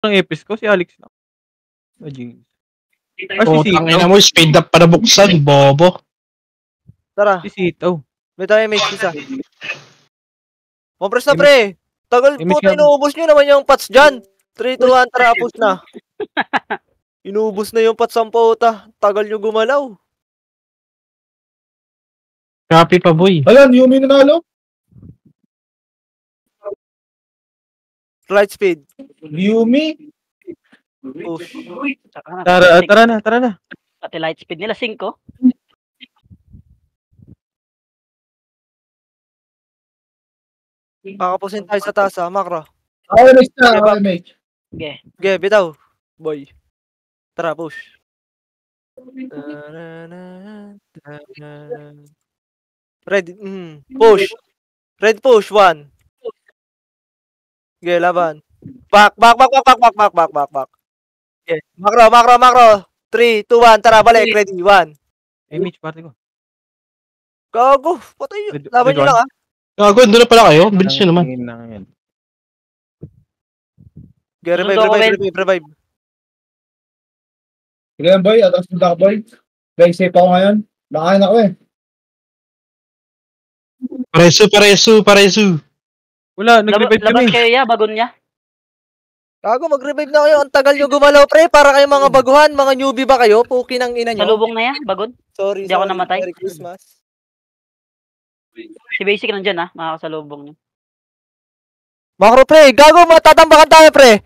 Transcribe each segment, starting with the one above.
Ang epis ko, si Alex lang. Ajing. Putang ina mo, speed up para buksan, bobo. Tara. Si Sitaw. May tayo mage isa. Compress na pre. Tagal po tayo inuubos nyo naman yung pots dyan. 3, 2, 1, tara, push na. Inuubos na yung pots ang puta. Tagal nyo gumalaw. Copy pa, boy. Ayan, Yumi nanalo. Light speed. Yumi. Push. Tara na. Pati light speed nila, 5. Kakapusin tayo sa taas, Makro. Okay, next na. Okay, mate. Okay, bitaw. Boy. Tara, push. Ready. Push. Red push, 1. Okay, laban. Back. Okay. Makro. 3, 2, 1, tara, balik. Ready, 1. Image party ko. Gago, patay yun. Laban nyo lang, ha? Gago, doon na pala kayo. Bilis nyo naman. Okay, revive. Sige lang, boy. Atas mo ka, boy. Guys, safe ako ngayon. Nakain ako eh. Paresu. Wala, nag-revive kami. Labas kayo ya, bagon niya. Gago, mag-revive na kayo. Ang tagal nyo gumalaw, pre. Para kayo mga baguhan, mga newbie ba kayo? Puki ng ina nyo. Salubong na yan, bagon. Sorry. Hindi ako namatay. Merry Christmas. Si Basic nandyan ha, makakasalubong niyo. Makro, pre. Gago, matatambakan tayo, pre.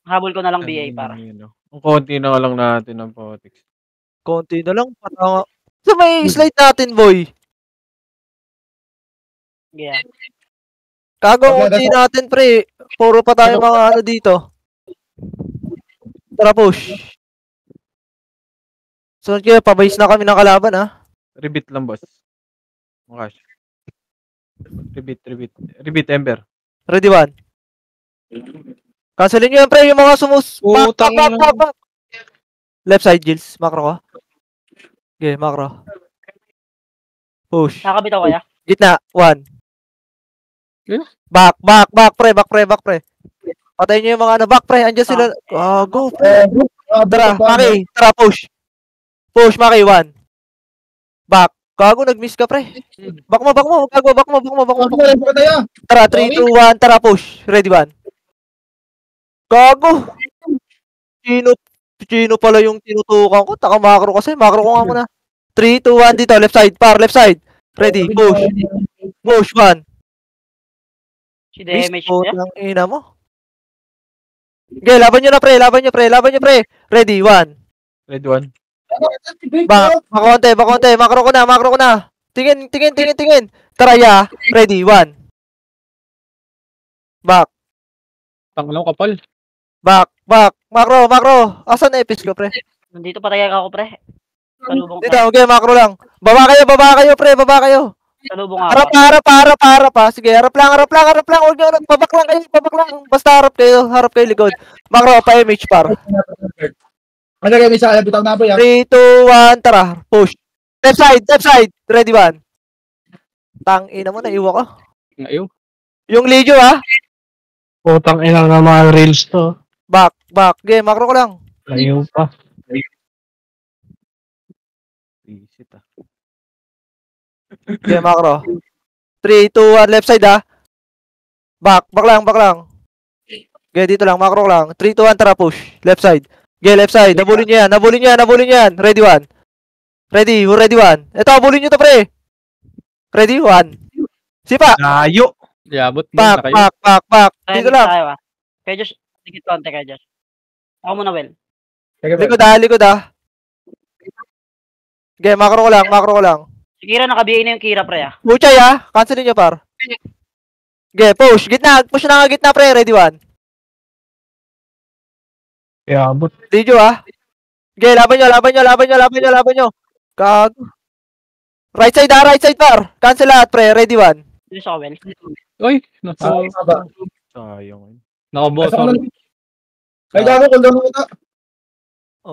Habol ko na lang BA para. Ang konti na lang natin ng Potics. Konti na lang. Patanga. So may slide natin, boy. Yeah. Kago, konti natin, pre. Puro pa tayo mga ano dito. Tara, push. So, kaya pabase na kami ng kalaban, ha? Rebit lang, boss. Makash. Rebit, Ember. Ready, 1. Cancelin nyo yan, pre. Yung mga back. Left side, Gilles. Makro ka. Okay, makro. Push. Nakakabit ako kaya? Gitna, 1. Back, pre. Patayin nyo yung mga ano, back, pre. Andiyan sila. Go, pre. Tara, Maki. Tara, push. Push, Maki, 1. Back. Gago, nag-miss ka, pre. Back mo. Gago, back mo. Tara, 3, 2, 1. Tara, push. Ready, 1. Gago. Chino pala yung tinutukan ko. Taka makro kasi. Makro ko nga muna. 3, 2, 1 dito. Left side. Ready, push. Push, 1. Si damage niya. Ang ina mo. Okay, laban nyo, pre. Ready, 1. Ready, 1. Bakonte. Makro ko na. Tingin. Tara, ya. Ready, 1. Back. Tangalaw kapal. Back. Makro. Asan na epis ko, pre? Nandito patay ako, pre. Salubong Dito, okay, makro lang. Baba kayo, pre. Salubong ako. Harap pa. Sige, harap lang. Huwag nyo, babak lang. Basta harap kayo likod. Makro, pa-image par. Ano kayo, may isa, bitaw na po yan. 3, 2, 1, tara. Push. Left side. Ready, 1. Tangina mo, naiwa ka. Naiw. Yung Legio, ha? Putang ina ng mga rails to. Back. Okay, makro ko lang. Naiw pa. Visit, ah. Okay, makro. 3, 2, 1, left side, ha? Back lang. Okay, dito lang, makro lang. 3, 2, 1, tara, push. Left side. Okay, left side. Nabulin nyo yan. Ready, 1. Ready, 1. Ito, abulin nyo to, pre. Ready, 1. Sipa. Layo. Yabot mo Back. Dito lang. Kaya Josh, dikit konti kaya Josh. Ako muna, Well. Likod, ha? Okay, makro ko lang. Si Kira, naka-BA na yung Kira, pre, ah. Puchay, ha? Cancelin nyo, par. Okay, push. Push na nga gitna, pre. Ready, 1. Yabot. Lijo, ha? Okay, laban nyo. Gago. Right side, par. Cancel lahat, pre. Ready, 1. Dito sa Well. Uy, Sayang. nakaboto. Ay, gago, kung doon ka.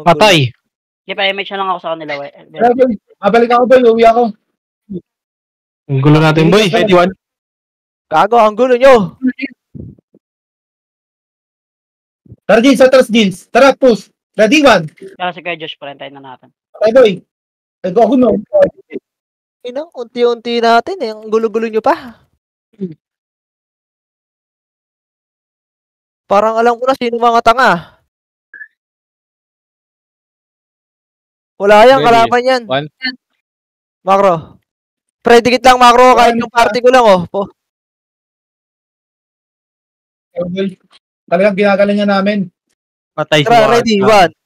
Patay. Kaya pa-image na lang ako sa kanila, Well. Mabalik ako, boy. Uwi ako. Ang gulo natin, boy. Ready, 1. Gago, ang gulo nyo. Tara, Jeans. Atras, Jeans. Tara, push. Ready, 1. Kaya si Kuya Josh, parintayin na natin. Okay, boy. Ako no. Inang, unti-unti natin eh. Ang gulo-gulo nyo pa. Parang alam ko na sino mga tanga. Wala yan, Ready. kalaban yan. 1. Macro. Predicate lang, macro. Kahit yung party ko lang, oh. Okay, boy. Talagang ginagaling niya namin. Patay si Tara, Ward. ready, 1.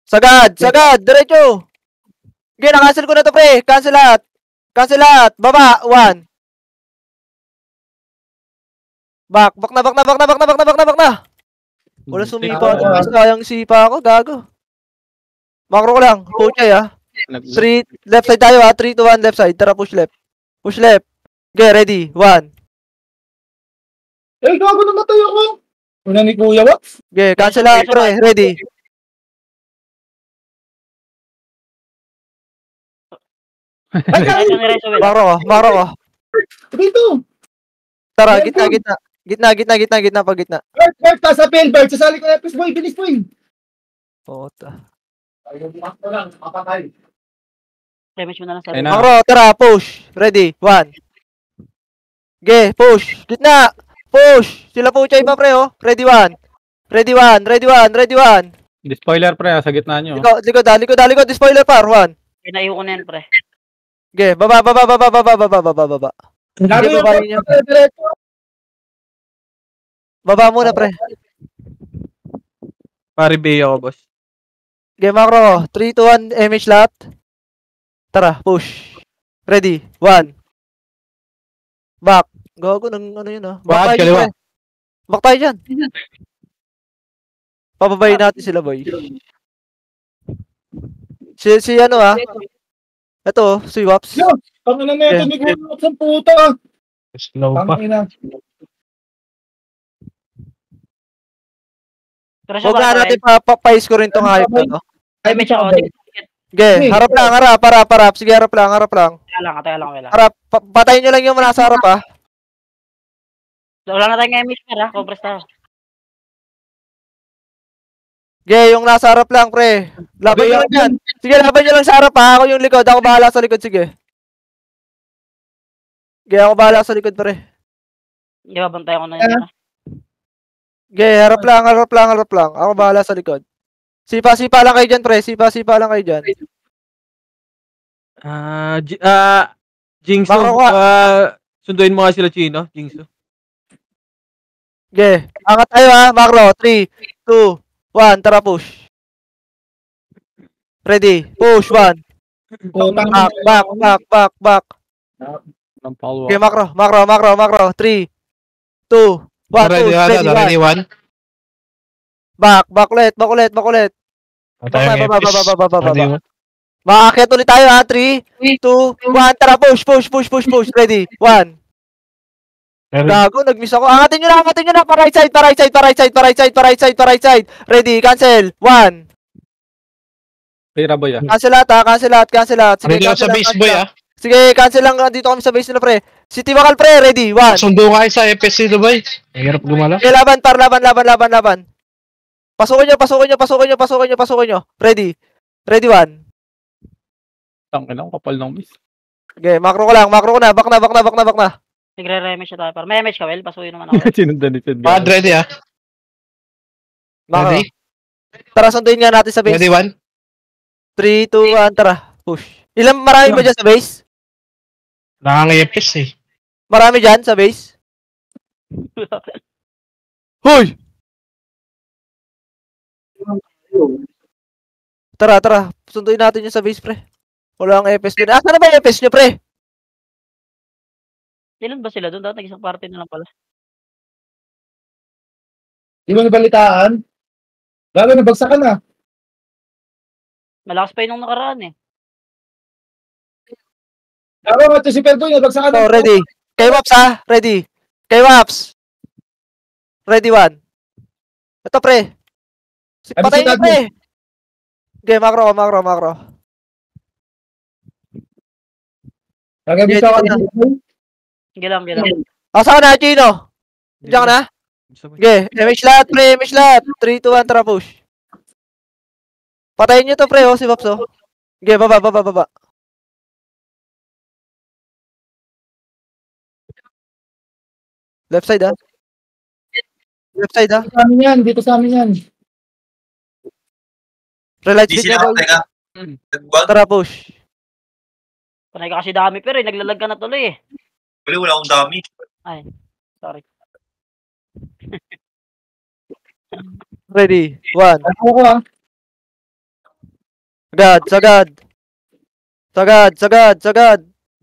Sagad, diretso. Okay, na-cancel ko na to, pre. Cancel lahat. Baba, 1. Back na. Wala sumipa. Sayang sipa ako, gago. Macro ko lang. Puchay, ah. 3, left side tayo, ah. 3, 2, 1, left side. Tara, push left. Okay, ready, 1. Gago namatay ako. Una ni Kuya, what? Okay, cancel lahat, pre. Ready. Kaya yung Rezo, Will. Macro ko. Dito. Tara, gitna, pag gitna. Bert, sa pen, Bert. Sasali ko na, please, boy. Bilis, boy. Puta. Ayun, makto lang. Mapatay. Damage mo na lang sa Ayun na. Macro, tara, push. Ready, 1. Okay, push. Gitna. Push. Sila puchay pa, pre, oh. Ready, 1. Di spoiler pre, sa gitna nyo. Likod. Spoiler par, 1. Pinayo ko na yan, pre. Okay, baba. Gago Hindi, yung babae niya. diretso. Baba muna, pre. Pare Bay ako, boss. Okay, macro. 3, 2, 1, MH lahat. Tara, push. Ready, 1. Back. Gago ng ano yun, ah. Bakit tayo kaliwa? dyan, pre. Back tayo dyan. Pababayin natin sila, boy. Si ano, ah. Ito, si Waps. Yo, Pangina na ito, ni Kuya Waps ang puta. Slow pa. Pangina. Pero siya Huwag na natin papais ko rin tong hype na to. Damage ako. Okay, harap. Sige, harap lang. Kaya lang, wala. Harap, patayin nyo lang yung nasa harap, ah. Wala na tayong damage, pre, ha? Compress tayo. Okay, yung nasa harap lang, pre. Laban nyo lang yan. Sige, laban nyo lang sa harap, ha. Ako yung likod. Ako bahala sa likod, sige. Okay, ako bahala sa likod, pre. Di ba, bantay ko na yun, ha? Okay, harap lang. Ako bahala sa likod. Sipa lang kayo dyan, pre. Sipa lang kayo dyan. Jingso. Macro ka. Sunduin mo nga sila Chino, Jingso. Okay, angat tayo, ha. Macro, 3, 2, 1, tara, push. Ready, push, 1. Putang Back. Ng follow Okay, macro. 3, 2, 1, Ready, push. Ready, 1. 1. Back ulit. Ready, 1. Makakit ulit tayo, ha. 3, 2, 1, tara, push. Ready, 1. Gago, nag-miss ako. Angatin nyo na. Pa right side. Ready, cancel. 1. Pira boy ah. Cancel lahat. Sige, Ready lang sa base boy ah. Sige, cancel lang. Dito kami sa base nila, pre. Si Tiwakal, pre. Ready, 1. Sundo kayo sa FSC Dubai. Mahirap gumala. Okay, laban. Pasukin nyo. Ready, 1. Tangin ang kapal ng miss. Okay, macro ko na. Back na. Nagre-remage siya tayo. Para may damage ka, Will. Pasukin naman ako. Sinundan ni Ted. Pad ready ah. Macro. Ready? Tara, sunduin nga natin sa base. Ready 1. 3, 2, 1, tara. Push. Marami ba dyan sa base? Nakangayapis eh. Marami dyan sa base? Hoy! Tara. Sunduin natin yung sa base, pre. Wala ang EPS dun. Saan na ba yung EPS nyo, pre? Ilan ba sila doon? Dapat nag-isang party na lang pala. Di mo nabalitaan? Gago, nabagsakan na. Malakas pa yun nung nakaraan, eh. Gago, ito si Perdoy, nabagsakan na. Oh, ready. Kay Waps, ha? Ready. Ready, 1. Ito, pre. Patayin nyo, pre. Okay, macro. Nagabisa ka na. Gilang. Asa ka na, Chino? Diyan ka na? Gusto mo? Sige, MH lahat, pre, MH lahat. 3, 2, 1, tara push. Patayin nyo to, pre, oh, si Pops, oh. Sige, baba. Left side, ah. Left side, ah. Dito sa amin yan, dito sa amin yan. Relight Di speed sila niya, boy. teka. Nagbag. Tara push. Panay ka kasi dami pero naglalag ka na tuloy eh. Wala akong dami. Sorry. Ready, 1. Ako ko ah. Sagad.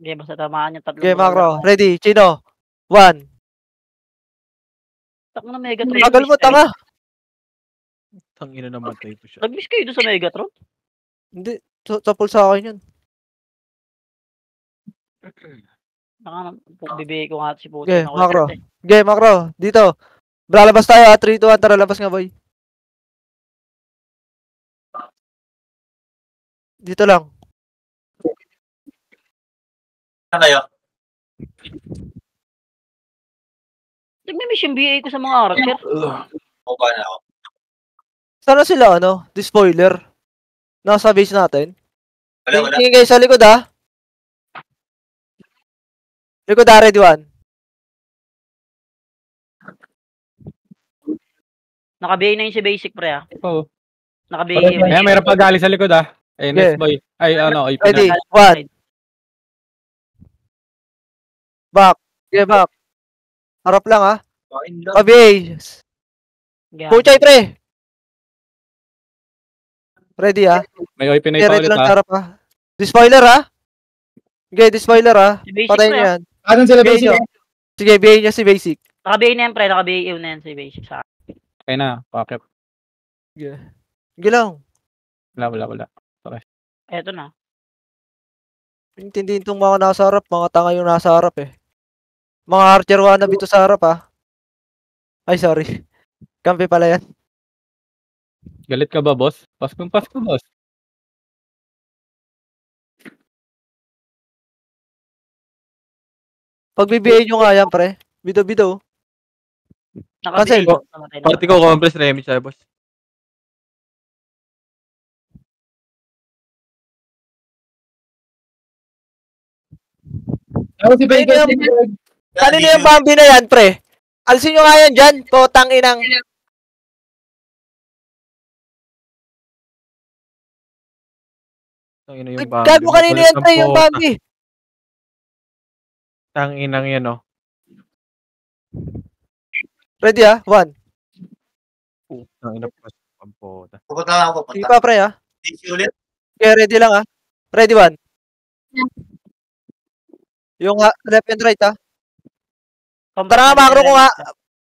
Hindi, basta tamaan yung tatlo. Okay, macro. Ready, Chino. 1. Tak na Megatron. Tagal mo, tanga. Tangina naman tayo po siya. Nag-miss kayo doon sa Megatron? Hindi, sapul sa akin yun. Bibigay ko nga si Puto. Okay, macro. Okay, macro. Dito. Lalabas tayo, ha. 3, 2, 1. Tara, labas nga, boy. Dito lang. Ano kayo? Nagmi-miss yung BA ko sa mga archer. O ba na ako? Sana sila, ano? Di spoiler. Nasa base natin. Wala. Tingin kayo sa likod, ha. Likod, ha. Ready, 1. Naka-BA na yun si Basic, pre, ah. Oo. Naka-BA yun. Kaya mayroon pa galing sa likod ah. Eh, next boy. Ay, ano, ay, Ready, 1. Back. Okay, back. Harap lang, ha. KBA. Puchay, pre. Ready, ha. May oy pinay Okay, pa ready ulit lang ah. sa harap, ha. Di-spoiler, ha. Okay, di-spoiler, ha. Si Basic, Patayin pre, niyo ah. yan. Anong sila BA basic nyo. eh? Sige, BA niya si Basic. Naka-BA na yan, pre. Naka-BA yun na yan si Basic sa akin. Okay na, pakip. Sige lang. Wala. Eto na. Intindihin itong mga nasa harap. Mga tanga yung nasa harap, eh. Mga archer wannabe to sa harap, ha. Ay, sorry. Kampi pala yan. Galit ka ba, boss? Paskong Pasko, boss. Pag BBA nyo nga yan, pre. Bido. Cancel. Naka-BA yun. Namatay na. Party ko, compress remix tayo, boss. Ako si Bacon. Kanino yung Bambi na yan, pre? Alisin nyo nga yan dyan. Potang inang. Tangina yung Bambi. Gago kanino Makulit yan, ang pre, yung puta. Bambi. Tanginang yan, oh. Ready, ha? 1. Tangina po. Ang puta. Pupunta lang ako. Sige pa, pre, ha? DC ulit. Okay, ready lang, ha? Ready, 1. Yung left and right, ha? Tara nga, macro ko nga.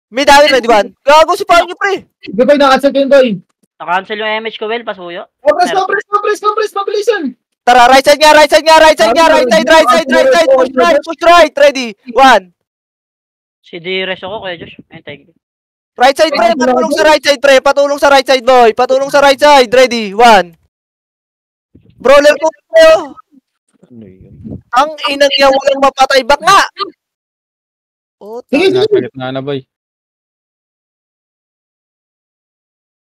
May dawin, ready, 1. Gago si Panyo, pre. Di ba nakansel ko yun, boy? Naka-cancel yung MH ko, Well. Pasuyo. Compress, mabilisan. Tara, right side nga. Right side. Push right. Ready, 1. Si Dires ako, Kuya Josh. Thank you. Right side, pre. Patulong sa right side, pre. Patulong sa right side, boy. Patulong sa right side. Ready, 1. Brawler ko, pre. Ano yun? Ang inang niya walang mapatay. Back nga. Oh, Sige. Nasa gitna na, boy.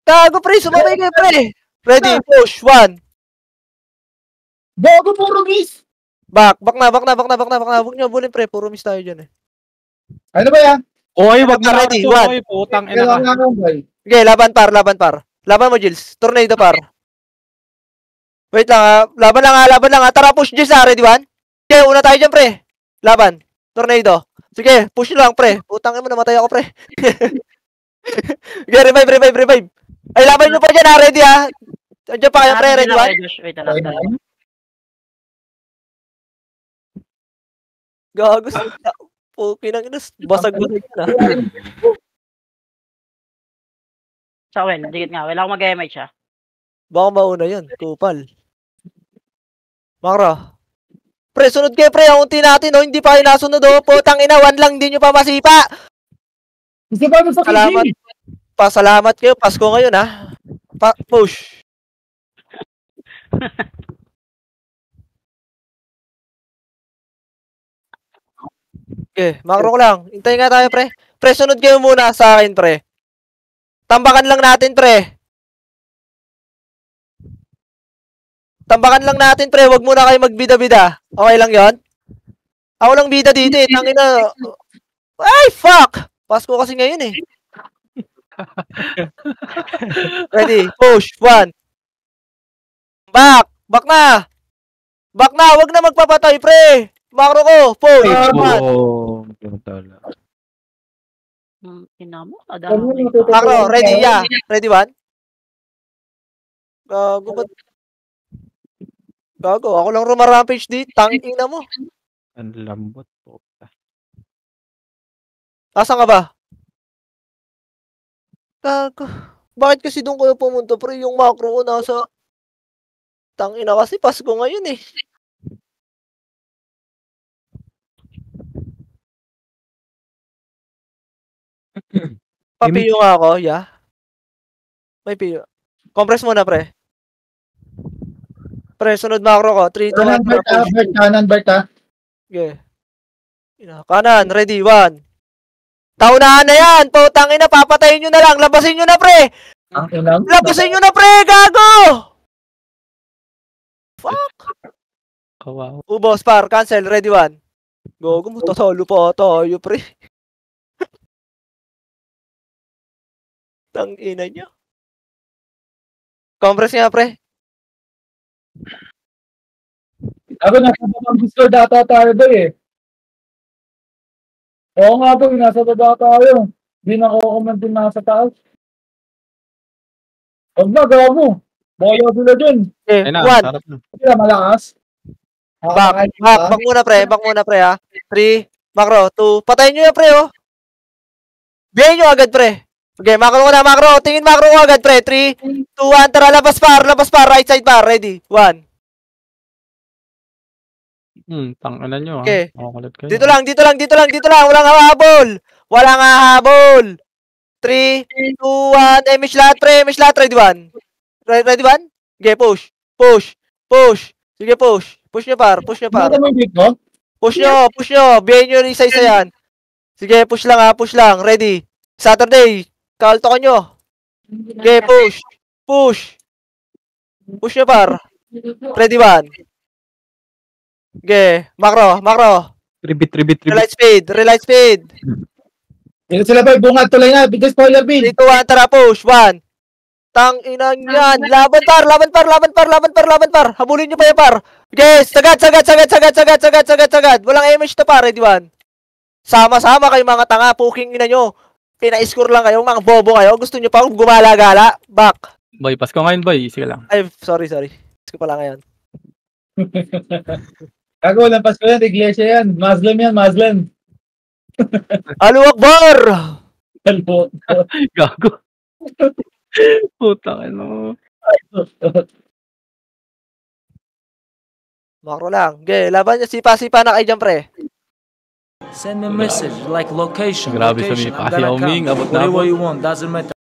tago, pre. Sumabay kayo, pre. Ready, push, 1. Bago puro miss. Back na. Huwag niyo bulin, pre. Puro miss tayo dyan, eh. Ano ba yan? Oy, wag na Ready, ready. one. Oy, putang ina Kailangan ka. ako, boy. Okay, laban par. Laban mo, Jills. Tornado par. Wait lang, ha. Laban lang, ha. Tara, push, Jills, ha. Ready, 1. Okay, una tayo dyan, pre. Laban. Tornado. Sige, push lang, pre. Putang mo, namatay ako, pre. Okay, revive. Ay, laban nyo pa dyan, ha. Ready, ha. Andiyan pa kayo, pre. Ready, 1. Kuya Josh. Wait lang. Gago sa Pukin ang inas. Basag yan, ha. Sa Well, dikit nga. Wala akong mag-MH, ha. Baka mauna yun. Kupal. Makra. Pre, sunod kayo, pre. Ang unti natin, oh. Hindi pa kayo nasunod, oh. Putang ina, 1 lang. Hindi nyo pa masipa. Isa pa sa Salamat. KG. Pasalamat kayo. Pasko ngayon, ha. Push. Okay, macro ko lang. Hintayin nga tayo, pre. Pre, sunod kayo muna sa akin, pre. Tambakan lang natin, pre. Tambakan lang natin, pre. Huwag muna kayo magbida-bida. Okay lang yon? Ako lang bida dito eh. Tangina. Ay, fuck! Pasko kasi ngayon eh. Ready? Push. 1. Back! Back na! Back na! Huwag na magpapatay, pre! Macro ko! Push! 1. Ganun talaga. Ina mo, Macro, ready? Yeah. Ready, 1? Gago, ba't? Gago, ako lang rumarampage dito. Tangina mo. Ang lambot po. Asan ka ba? Gago. Bakit kasi doon kayo pumunta, pre? Yung macro ko nasa... Tangina kasi, Pasko ngayon eh. Papiyo nga ako, yeah. May piyo. Compress muna, pre. Pre, sunod macro ko. 3, 2, 1. Kanan, Berta. Okay. Kanan, ready, 1. Taunahan na yan! Putang ina, papatayin nyo na lang. Labasin nyo na, pre! Labasin nyo na, pre! Gago! Fuck! Kawawa. Ubos, par. Cancel. Ready, 1. Gago mo, tatalo pa tayo, pre. Tang ina nyo. Compress nga, pre. Ako nasa babang Discord data tayo doon eh. Oo nga po, nasa baba tayo. Hindi na ako din nasa taas. Huwag na, gawa mo. Baka sila dyan. Okay, Ay na, 1. sarap na. Sila malakas. Back muna, pre, ha. 3, macro, 2. Patayin nyo yan, pre, oh. Biyahin nyo agad, pre. Okay, macro ko na, macro. Tingin macro ko agad, pre. 3, 2, 1. Tara, labas par. Right side par. Ready, 1. Tanganan nyo, Okay. Makakulit kayo. Dito lang. Walang hahabol. 3, 2, 1. Mish lahat, pre. Ready, 1. Ready, 1? Okay, push. Sige, push. Push nyo, par. Ano mo yung dito? Push nyo. Biyahin nyo yung isa-isa yan. Sige, push lang, ha. Push lang. Ready. Saturday. Kalto ka nyo. Okay, push. Push nyo, par. Ready, 1. Okay, macro. Tribit. Relight speed. Dito sila ba? Bungad tuloy na. Bigay spoiler bin. 3, 2, 1, tara, push. 1. Tang inang yan. Laban par. Habulin nyo pa yan, par. Yes, sagad. Walang MH to, par. Ready, 1. Sama-sama kayo mga tanga. Puking ina nyo. Pina-score lang kayo. Mga bobo kayo. Gusto nyo pa gumala-gala. Back. Boy, Pasko ngayon, boy. Sige lang. Ay, sorry. Gusto ko pala ngayon. Gago, lampas ko yan. Iglesia yan. Muslim. Allahu Akbar! Kalbo. Gago. Putang ino. Macro lang. Okay, laban nyo. Sipa na kayo dyan, pre. Send me a message, like location. Grabe sa location. Mipa. I'm gonna Yao Ming, come. abot na Whatever abot. you want, doesn't matter.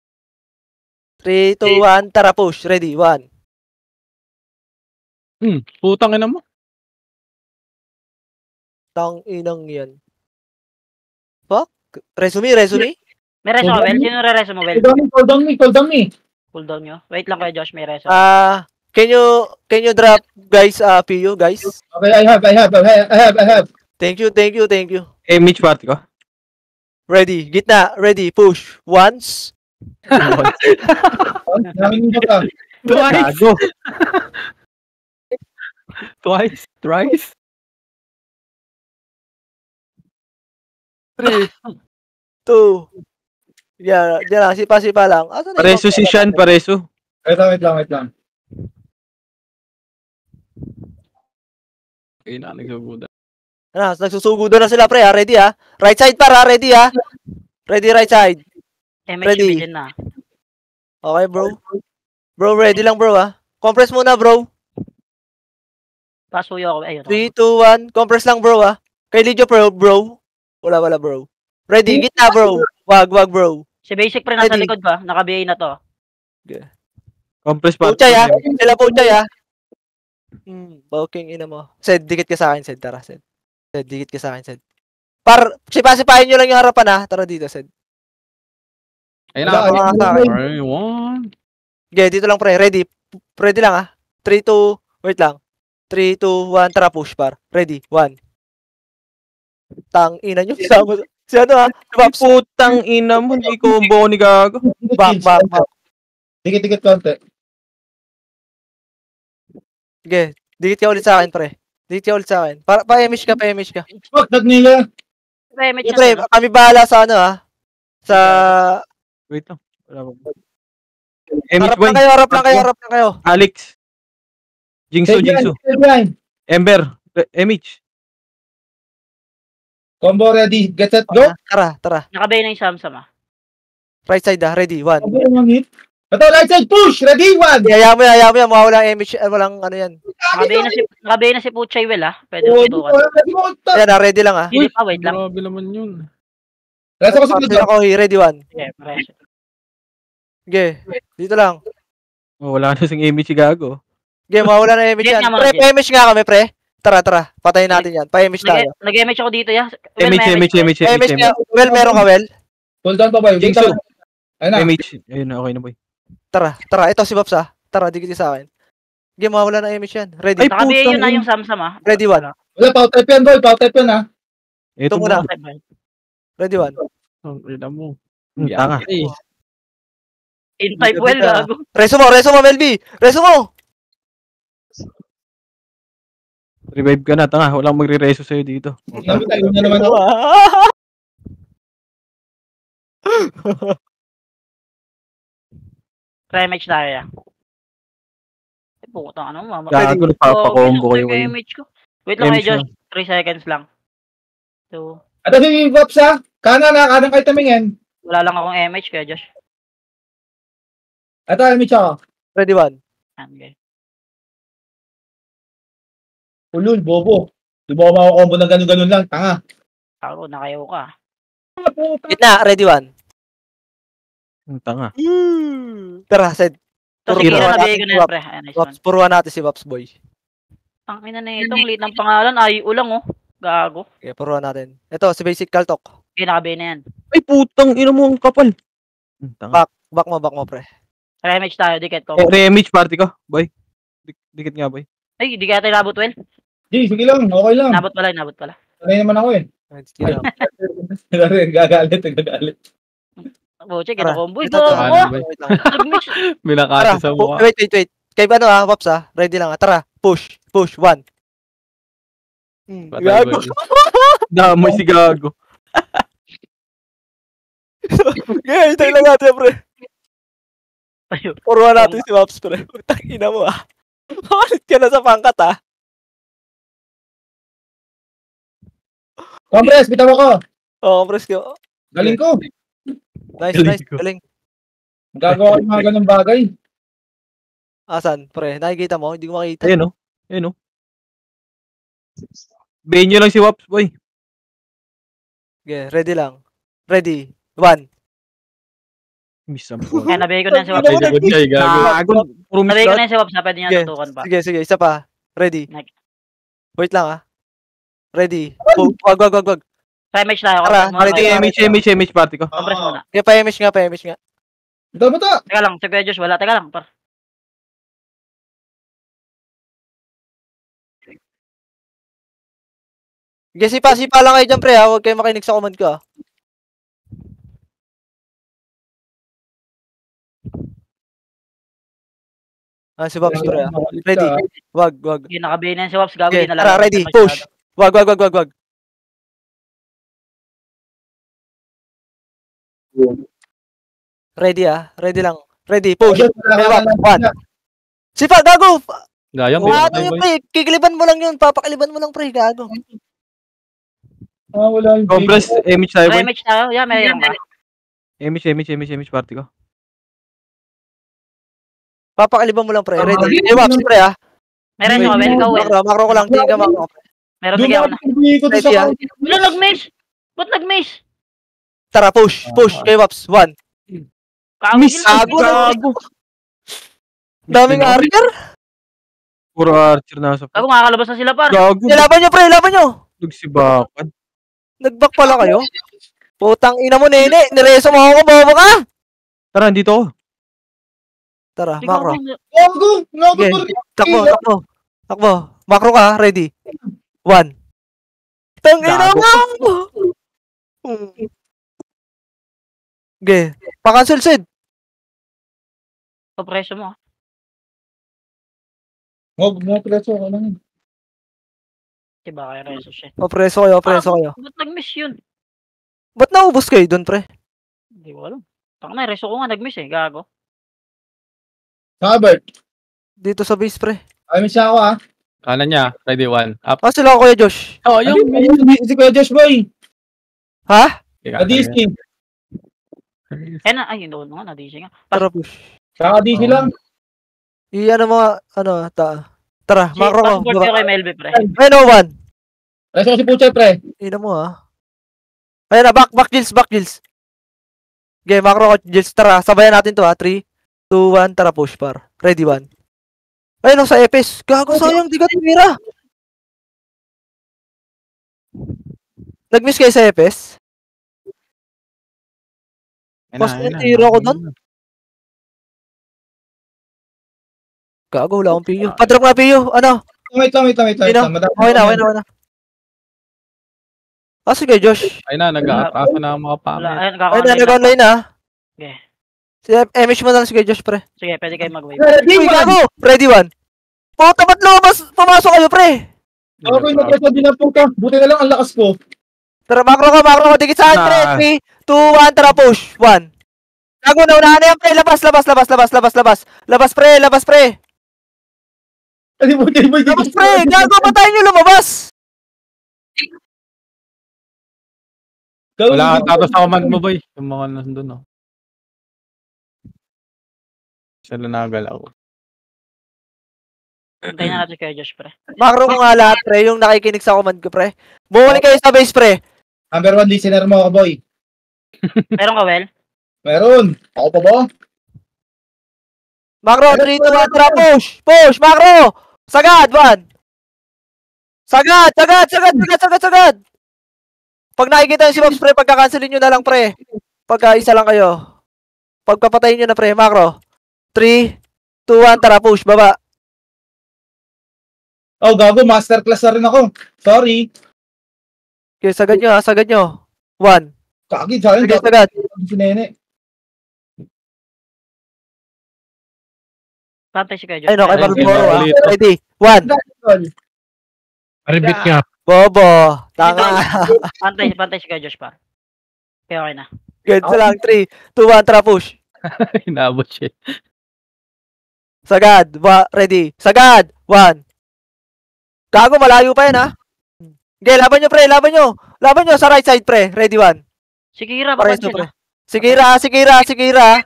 3, 2, 1, tara, push. Ready, 1. Putang ina mo. Tang inang yan. Fuck? Resume? May reso ka, Bel? Sino re-reso mo, Bel? Hold on me. Cool down nyo. Wait lang kayo, Josh. May reso. Can you drop, guys, PU, guys? Okay, I have. Thank you. Mitch party ko. Ready, gitna, ready, push. Once. Namin mo ka. Gago. Twice. Thrice. 3, 2. Yan lang, sipa lang. Asan na Pareso yung- si Sean, pareso. Wait lang. Okay na, nagsuguda. Nagsusugudo na sila, pre, ha? Ready, ha? Right side, para, ready, ha? Ready, right side. MH Ready. Million na. Okay, bro. Bro, ready lang, bro, ha? Compress muna, bro. Pasuyo ako. Ayun. 3, 2, 1. Compress lang, bro, ha? Kay Lidio, bro. Wala, bro. Ready, gitna, bro. Wag, bro. Si Basic pre nasa Ready. likod ba? Naka-BA na to. Compress party. Puchay, ha? Sila puchay, ha? Bawking ina mo. Sed, dikit ka sa akin, Sed. Tara, Sed. Sed, dikit ka sa akin, Sed. Sipa-sipahin nyo lang yung harapan ha. Tara dito, Sed. Ayun Wala, na. Mga sa akin. Ayun. Okay, dito lang pre. Ready. Ready lang ha. 3, 2, wait lang. 3, 2, 1, tara push par. Ready, 1. Tang ina nyo. Sama si ano ha? Ay, putang ina mo. Hindi combo ni gago. Back. Dikit-dikit konti. Okay, dikit ka ulit sa akin pre. Dikit ka ulit sa akin. Pa-emish ka. Fuck, nila. Damage Pre, na. kami bahala sa ano ha. Sa... Wait lang. Wala ko. Emich Harap lang kayo. Alex. Jingsu. Ember. Emich. Combo ready. Get set, go. Tara. Nakabay na yung Samsam ah. Right side ha. Ready, 1. Combo yung hit. Ito, right side, push. Ready, 1. Hayaan mo yan. Mawala ang emish. Walang ano yan. Nakabay na si Puchay Well ah. Pwede Oh, mo tutukan. ready mo. Ayan ha, ready lang ha. Hindi pa, wait lang. Grabe naman yun. Ready ko sa Sino ko, ready, 1. Okay, pressure. Okay, dito lang. Oh, wala na siyang Emich si gago. Okay, mawala na emish yan. Jet nga mga Pre, jet. pa-emish nga kami pre. Tara. Patayin natin yan. Pa-emish tayo. Nag-MH ako dito ya. Well, Emich. Emish nga. Well, meron ka, Well. Pull down pa ba? Yung Jingsu. Ayun na. Emich. Ayun na, okay na boy. Tara. Ito si Pops ha. Tara, dikit sa akin. Okay, mawala na emish yan. Ready. Ay, Nakabay putang yun na ina. yung Samsam ah. Ready, 1. Wala, power type yan, boy. Power type yan, ha. Ito muna. muna. Ready, 1. Ang ina mo. Tanga. In type well gago. Reso mo, Melby. Reso mo. Revive ka na, tanga. Walang magre-reso sa'yo dito. Namitay na naman ako. Try-match tayo ya. Ay, putang ano mama. Gago, nagpapakombo kayo ngayon. MH ko. Wait lang kayo, MH Josh. 3 seconds lang. So, At si Pops, ha. Kanan kayo tamingin. wala lang akong MH kaya Josh. Ito, Emich ako. Ready, 1. Okay. Ulul, bobo. Di ba ako makakombo ng ganun-ganun lang? Tanga. Ako, nakayaw ka. Gitna, ready, 1. Tanga. Tara, Sed. So, Puro sige ginawa na, nabigay ko natin na si yan, Pops. pre. Ayan, nice one. Pops, puruan natin si Pops, boy. Ang ina na itong late ng pangalan. Ay, ulang oh. Gago. Okay, puruan natin. Ito, si Basic Kaltok. Okay, nakabay na yan. Ay, putang ina mo ang kapal. Tanga. Back mo, pre. Try-match tayo, dikit ko. Emich party ko, boy. Dikit nga, boy. Ay, di kaya tayo nabot well. Di, sige lang. Okay lang. Nabot pala. Sanay naman ako, eh. Gagalit. Boche, Tara. kinakombo. Ito, Ito, tara. ako. Wait lang. Nag-match. Tara, Binakati sa mukha. wait. Kay ano ha, Pops ha? Ready lang ha. Tara, push, 1. Patay, Gago. boy. Damoy si gago. Okay, tayo lang natin, pre. Ayun. Puruan natin si Pops, pre. Utang ina mo ha. Makalit ka na sa pangkat ha. Compress, bitaw ako. Oo, press ko. Galing ko. Nice, Galing ko. galing. Gagawa ko ng mga ganung bagay. Asan, pre? Nakikita mo? Hindi ko makita. Ayun, oh. Bayin nyo lang si Waps, boy. Okay, ready lang. Ready, 1. Miss ang po. Kaya nabigay ko na yan si Waps. Ina mo, Ay, gago. Gago. Puro miss Nabigay ko lahat. na yan si Waps. Pwede niya Sige, tutukan pa. Sige, isa pa. Ready. Next. Wait lang ha. Ready. Wag. Try-match tayo. Tara, Compress muna. ready. Emich party ko. Compress muna. Okay, pa-emish nga. Bitaw mo to. Teka lang, si Kuya Josh, wala. Teka lang, par. Okay, sipa lang kayo dyan, pre ha. Huwag kayo makinig sa command ko ha. Si Pops, pre ha. Ready. Wag. Hindi, nakabay na yan si Waps. Gago, Okay, di na lang. tara, ready. Push. Wag. Ready ah. Ready lang. Ready, push. Okay, one. Sipa, gago! Gayang, Ano binatay, yun, boy. pre? Kikiliban mo lang yun. Papakiliban mo lang, pre. Gago. Wala yung Compress, Emich tayo, boy. Try-match tayo. Yeah, mayroon ka. Emich party ko. Papakiliban mo lang, pre. Ready. Okay, Waps, pre ah. Meron yung well, ikaw well. Makro ko lang. Tingin ka makro. Meron Doon bigyan ako ko na. nag-ikot Ready, sa ah. Wala, nag-miss! Ba't nag-miss? Tara, push. Okay, Waps. 1. Miss! Gago. Daming archer. Puro archer na sa Ako, makakalabas na sila, par. Gago. Laban nyo, pre. Laban nyo. Nagsibakan. Nag-back pala kayo? Putang ina mo, nene. Nireso mo ako, bobo ka. Tara, dito ako. Tara, Hindi ko macro. Gago! Gago! Okay. Takbo. Macro ka, ready. 1. Tang ina mo! Okay. Pa-cancel, Sid. Papreso mo. Huwag mo preso ako lang. Diba kaya reso siya? Papreso kayo. Ba't nag-miss yun? Ba't naubos kayo dun, pre? Hindi ko alam. Taka na, reso ko nga nag-miss eh. Gago. Robert, Dito sa base, pre. ay miss ako ha. Kanan niya, ready 1. Up. Ah, sila ako, Kuya Josh. Oh, Ayun, si Kuya Josh Boy. Ha? Na-DC. Eh na, ay, doon nga, nadisi nga. Tara, push. Saka DC lang. Iyan ang mga, Tara, macro ko. Passport ko kay Melby, pre. Ay, no one. Preso ko si Puchay, pre. Ina mo, ha. Ayan na, back Gills. Okay, macro ko, Gills. Tara, sabayan natin to, ha. 3, 2, 1, tara, push, par. Ready, 1. Ayun, sa Epes. Gago, sayang, di ka tumira. Nag-miss kayo sa Epes? Mas tira ko doon. Gago, wala akong PU. Padrop nga PU. Ano? Wait lang. Okay na. Ah, sige, Josh. Ay na, nag-aatasa na ang mga Wala, pamit. ayun, Ay, nag-online. nag-online na. Okay. Si MH mo na lang, sige, Josh, pre. Sige, pwede kayo mag-wave. Uy, gago! Ready, 1. Puta, ba't lumabas? Pumasok kayo, pre. Ako yung nagpreso din ang puka. Buti na lang ang lakas ko. Tara, macro ko. Dikit sa akin, pre. 3, 2, 1, tara, push. 1. Gago, naunahan na yan, pre. Labas, pre. Labas, pre. Ano mo, J-Boy? Labas, pre. Gago, patayin nyo lumabas. Wala kang tatos sa command mo, boy. Yung mga nandun, no. Sila nagalaw. Hintayin na natin kay Josh, pre. Macro ko nga lahat, pre. Yung nakikinig sa command ko, pre. Bumalik kayo sa base, pre. Number 1 listener mo ako, boy. Meron ka, Well? Meron. Ako pa ba? Macro, 3, 2, 1, tara, push. Push, macro. Sagad, 1. Sagad. Pag nakikita yung si Pops, pre, pagka-cancelin nyo na lang, pre. Pagka-isa lang kayo. Pagpapatayin nyo na, pre. Macro. 3, 2, 1, tara, push. Baba. Oh, gago. Masterclass na rin ako. Sorry. Okay, sagad nyo. 1. Kagid sa akin. Sige, sagad. Si Nene. Pantay si kay Josh. Ay, no, kay Ayun, Marlboro, ah. ulit. Ready. 1. Repeat nga. Bobo. Tanga. Pantay si kay Josh, pa. Okay na. Good lang. 3, 2, 1, tara, push. Inaabot siya. Sagad. Ready. Sagad. 1. Gago, malayo pa yan, ha? Okay, laban nyo, pre. Laban nyo sa right side, pre. Ready, 1. Si Kira, Paresto, papansin, pre. ha? Sikira.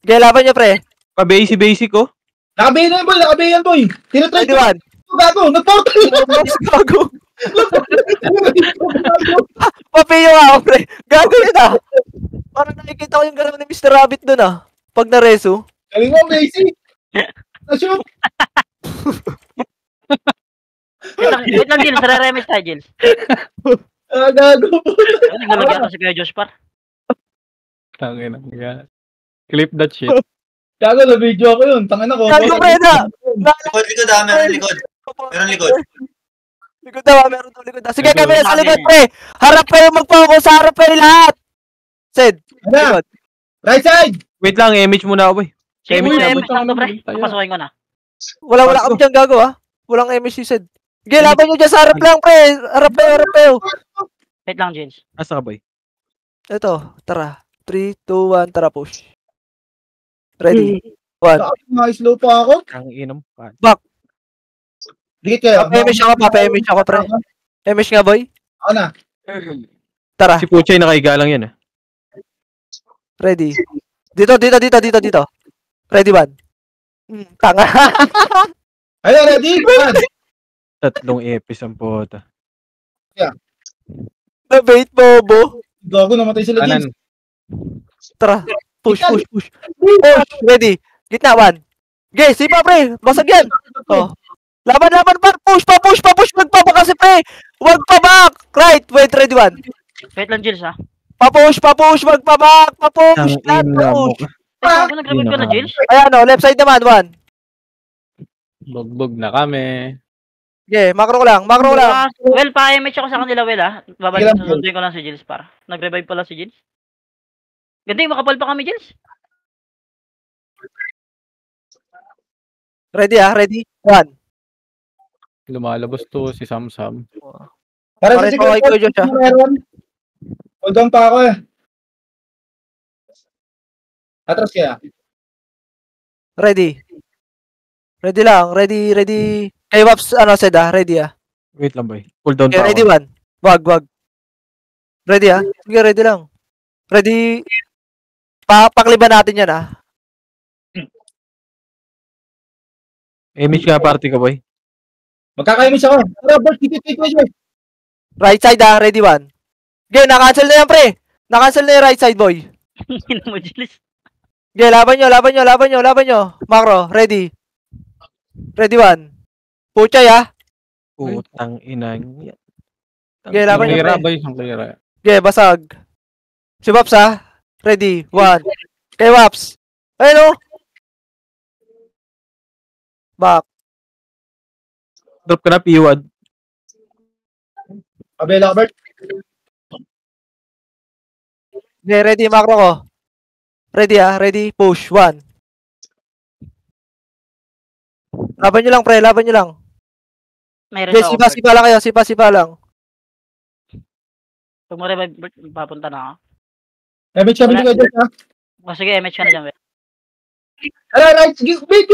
Okay, laban nyo, pre. Pa-basic ko. Nakabayan yan, boy. Tinatry Ready, ko. 1. Gago. Nag-portal. Gago. Papiyo nga ako, pre. Gago yun, ah. Parang nakikita ko yung gano'n ni Mr. Rabbit dun, ah. Pag na-reso. Galing mo, basic. Nasyo. Wait lang, Gilles. Re-remix tayo, Gilles. Gago. Naglalagyan ko si kay Josh, par. Tangin na. Clip that shit. Gago, na-video ako yun. Tangin ako. Gago, pre, na. Likod ha, meron likod. Meron likod. Likod daw, meron daw likod daw. Sige, kami na sa likod, pre. Harap kayo magpo-focus, harap kayo lahat. Sid, Ano? likod. Right side. Wait lang, image muna ako, boy. Sige, Image na, image lang to, pre. Papasukin ko na. Wala kami dyan gago, ha. Walang MSC, Sid. Sige, laban nyo dyan sa harap lang, pre. Harap kayo. Wait lang, Gilles. Asa ka, boy? Ito, tara. 3, 2, 1, tara, push. Ready. 1. Slow pa ako. Ang inam. Dikit kayo. Pa-MSC ako, pre. MSC nga, boy. Ako na. Tara, Si Puchay nakahiga lang yan, ready. Dito. Ready, 1. Tanga. Ayun, ready? Tatlong epis ang puta. Na-bait, bobo. Gago, namatay sila din. Kanan. Tara, push. Push, ready. Gitna, 1. Okay, sipa, pre. Basag yan. Oh. Laban, par. Push pa. Magpapa kasi, pre. Wag pa back! Right! Wait, ready one. Wait lang, Jills, ha? Papush! Wag pa back! Papush! Lahat Tangina mo. papush! Ay, nag-revive ka na, Jills? Ayan o, left side naman, one. Bugbog na kami. Okay, macro lang. Well, pa-image ako sa kanila, Well, ha? Babalik, Sige lang, susunduin ko lang si Jills, para. Nag-revive pala si Jills. Ganda, makapal pa kami, Jills. Ready ready? One. Lumalabas to si Samsam. Para Pare sa sa kay Kuya Josh, ah. meron. Hold on pa ako eh. Atras kaya. Ready. Ready lang. Ready. Kay Waps, said ready Wait lang, boy. Cool down Okay, pa ready ako. one. Wag. Ready Sige, ready lang. Ready. Pakliban natin yan Image nga party ka, boy. Magkakaimiss ako. Tara, Bert, wait. Right side ready one. Okay, na-cancel na yan, pre. Na-cancel na yung right side, boy. Hindi mo, Jills. Okay, laban nyo. Macro, ready. Ready one. Puchay, Putang ina. Yan. Okay, laban nyo, Clear, pre. boy. Ang clear. Okay, basag. Si Waps, ready. One. Kay Waps. Ayun, Back. Drop ka na, P1. Abela ka, Bert. Okay, ready, macro ko. Ready, ready. Push. One. Laban nyo lang, pre. Mayroon Okay, ako. sipa lang kayo. Sipa lang. Pag mo revive, Bert, papunta na ako. Image kami dito, Bert, ha? O, sige, image ka na dyan, Well. Ala, right. Sige, wait.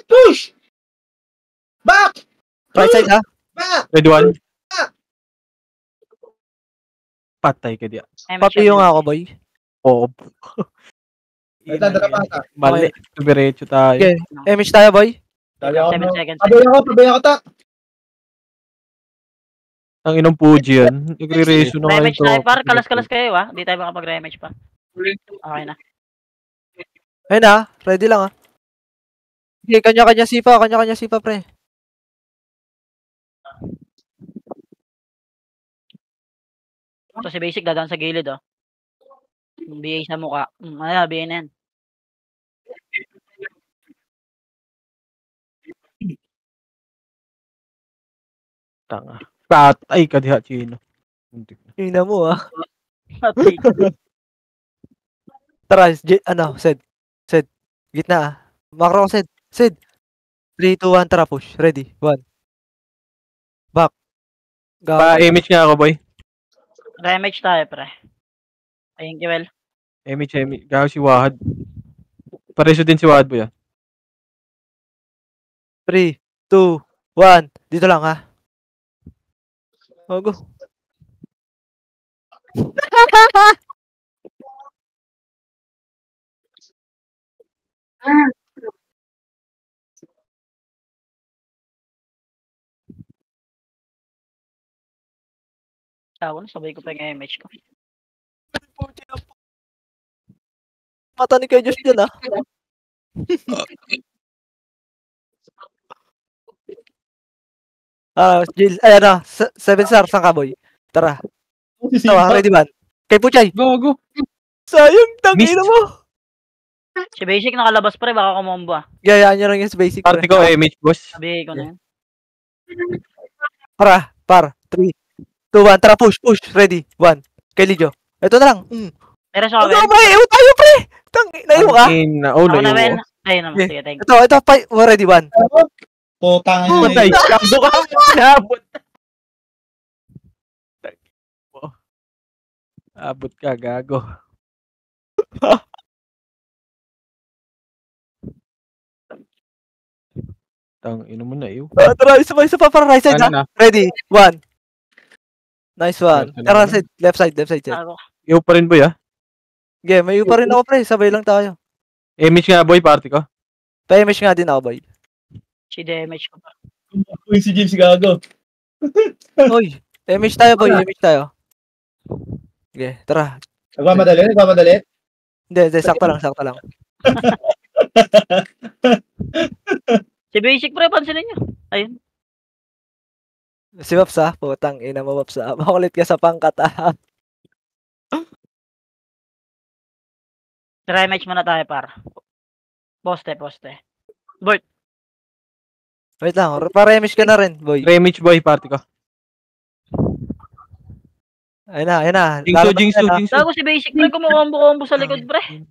Push. Back. Right side, Back. Ready one? Patay ka diya. Image Papiyo ka nga na. ako, boy. Oo. Wait lang, dala pa ka. Mali. Diretso tayo. Okay. Image tayo, boy. Dali ako. 7 seconds. Pabaya ako ta. Ang inong Puji yan. Nagre-reso na ngayon Remage tayo, par. Kalas-kalas kayo, ha? Hindi tayo makapag-remage pa. Okay na. Ayun ready lang Okay, kanya-kanya sipa, pre. Ito si Basic, dadaan sa gilid, oh. BA sa mukha. Ayan, BA na yan. Tanga. Patay ka diha, Chino. Ina mo, Patay. Tara, Sed. Gitna, Macro ko, Sed. 3, 2, 1, tara, push. Ready, 1. Back. Pa-image nga ako, boy. Remage tayo, pre. Ayun, Kiwel. Image. Gawa si Wahad. Pareso din si Wahad, boy. 3, 2, 1. Dito lang, Go. Ako na, sabay ko pa yung image ko. Mata ni Kuya Josh dyan, Jill, 7 star, saan ka, boy? Tara. Ready man. Kay Puchay. Go. Sayang, tangina mo. Si Basic nakalabas, pre. Baka kumombo, ah. Gayaan nyo lang yung basic. Party ko, image, boss. Sabi ko na yan. Par. 3, 2, 1. Tara, push. Ready. 1. Kay Lijo. Ito na lang. Pero sa Ano Well. ba? Iwan tayo, pre. Naiwan ka? Oh, Ako na, Well. layo. Ayun naman. Sige, thank you. Ito. Ready, 1. Putang Patay. ina. Gago ka. Abot. Abot ka, gago. Tang ino mo na, iyo. Tara, isa pa para right side, Ano na? Ready. 1. Nice one. Ito na Tara, ba? side. Left side. Ako. Iyo pa rin, boy, Okay, may pa rin ako, pre. Sabay lang tayo. Image nga, boy, party ko. Pa-image nga din ako, boy. Si damage ko pa. Uy, si James gago. Oy, image tayo, boy. Image tayo. Okay, tara. Nagmamadali. Hindi, sakto lang. Si Basic, pre. Pansinin nyo. Ayun. Si Paps ah. Putang ina mo, Paps ah. Makulit ka sa pangkat ah. Try match muna tayo, par. Poste. Bert, Wait lang. Pa-remish ka na rin, boy. Remage boy, party ko. Ayun na. Jingso. tago si basic, pre. Kumukombo sa likod, pre.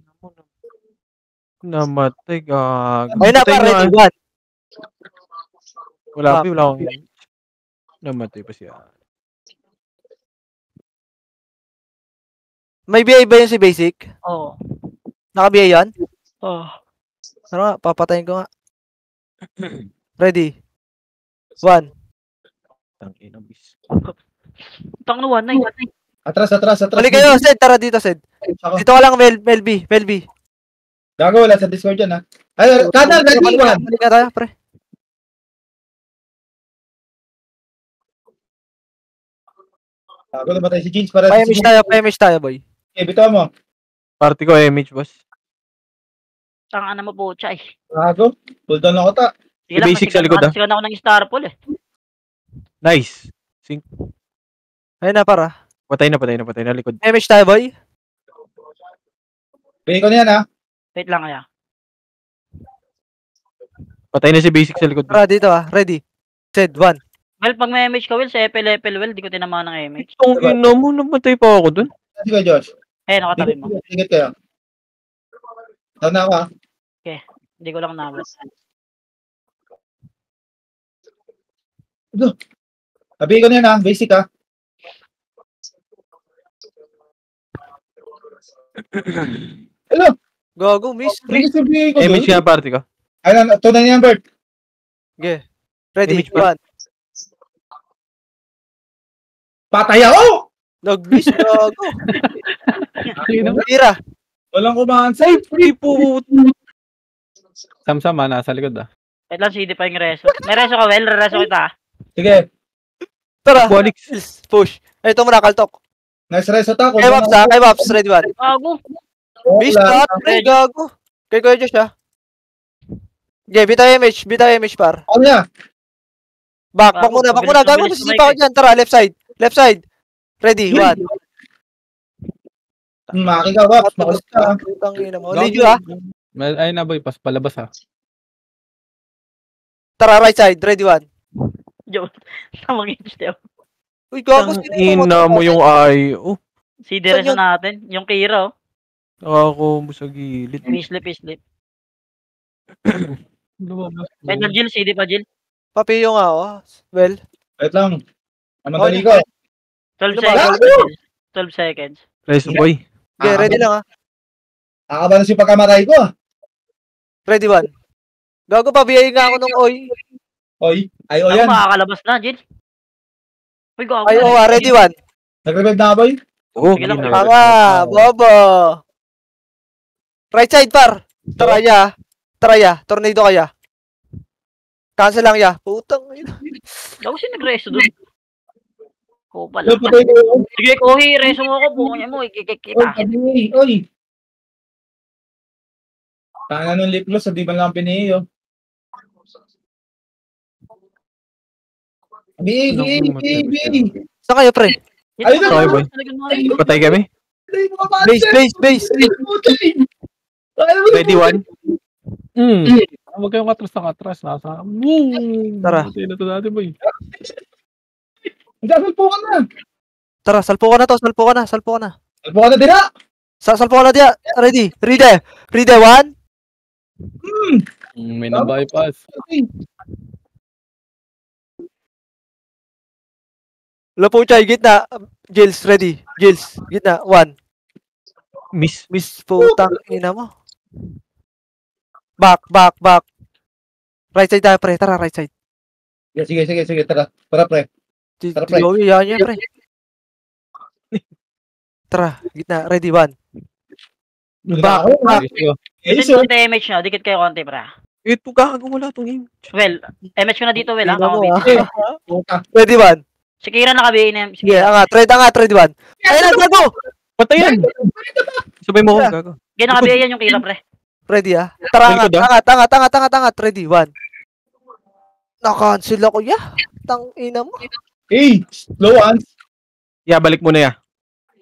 Namatay, gago. Ayun na, Patay par. nga. Ready, one. Wala akong namatay pa siya. May BA ba yun si Basic? Oo. Naka-BA yan? Oh. Ano nga, papatayin ko nga. Ready. One. Tangina, bis. Tang na 1-9. Atras. Balik kayo, Sed. Tara dito, Sed. Ako. Dito ka lang, Mel B. Gago, wala sa Discord yan, ha? Ay, kanan, ready, one. Balik ka tayo, pre. Gago, namatay si Jeans para Payamish tayo, boy. Okay, bitaw mo. Party ko, MH, boss. Tanga na mo po, chay. Gago, pull down ako ta. Sige lang, Basic sa likod, ah. Sigan ako ng Star Pool, eh. Nice. Ayun na, para. Patay na likod. Payamish tayo, boy. Pingin ko na yan, ha? Wait lang, kaya. Patay na si Basic sa likod. Tara dito, ah. Ready. Sed, one. Well, pag may MH ka, Will, sa FL, well, di ko tinamaan ng MH. Itong ina mo, namatay pa ako dun. Hindi ka, Josh. Eh, nakatabi mo. Tingit kayo. Tawag na ako, ha? Hindi ko lang nabot. Sabihin ko na yan, ha? Basic, ha? Hello? Gago, miss. Hindi sabihin ko MH nga, party ko. Ayun, tunay niyan, Bert. Okay. Ready, Image pa. one. Patay ako! Nag-miss, gago. Tira. Walang kumahansa. Ay, free po. Samsama, nasa likod ah. Wait lang, CD pa yung reso. May reso ka, Will. Reso kita, ah. Sige. Tara. Bonix. Push. Ito muna, kaltok. Nice reso ta. Kay Paps, ha? Kay Paps, ready, one. Gago. Miss na, pre, gago. Kay Kuya Josh, ha? Okay, bitaw image, par. Ano niya? Back muna. Gago, masisipa ko dyan. Tara, left side. Ready, one. Makika, Waps. Makulit ka, ha? Putang ina mo. Lead you, ha? Ay na boy, palabas ha. Tara, right side. Ready, one. Joke. Tamang step. Uy, gago. Ina mo yung ay. Oh, CD reso natin. Yung Kira, oh. ako sa gilid. Pislip. Lumabas. Wait lang, Jill. CD pa, Jill. Papiyo nga, oh. Well. Wait lang. Anong dali ko? 12 Gago! seconds. 12 seconds. Reso boy. Okay, ready lang, ha? Nakakaba na si pagkamatay ko, ha? Ready, one. Gago, pabiyayin nga ako nung oy. Oy. Ay, o Ako yan. makakalabas na, Jill. Uy, gago. Ay, oh, ready, one. Nag-revive na ka, boy? Oh, Sige lang, Tanga, bobo. Right side, par. Tara, ya. Tornado kaya. Cancel lang, ya. Putang ina. Gago siya nag-reso doon. Kupal. Hello, patay ko. Sige, Kohi. Reso mo ako. Bukan mo. Ikikik kita. Oy. Tanga nung lip gloss, di ba lang pinihi, oh. B. Saan kayo, pre? Ayun na, Sorry, boy. Patay kami. Base. Ready, one. Huwag kayong katras. Nasa. Tara. Patay na to natin boy. Salpukan na. Tara, salpo ka na to. Salpo ka na. Salpukan na, dira. Salpo ka na diya. Ready. Ready, one. May na-bypass. Lapo chay, gitna. Gills, ready. Gitna, one. Miss. Miss putang ina mo. Back. Right side tayo, pre. Tara, right side. Sige. Tara, pre. Tara, pre. Yan, pre. Tara, gitna. Ready, one. Back. Dikit konti MH nyo. Dikit kayo konti, pra. Ito gago, wala tong game. Well, MH ko na dito, Will. Tingnan Ako mo, video. Ready, one. Si Kira nakabihin na. Sige, angat, ready, one. Ayun na, gago! Patay yan. Sabay mo ako, gago. Kaya nakabihin yung Kira, pre. Ready, ah. Tara, Likod, angat. Ready, one. Na-cancel ako, ya. Tang ina mo. slow hands. Yeah, balik muna ya.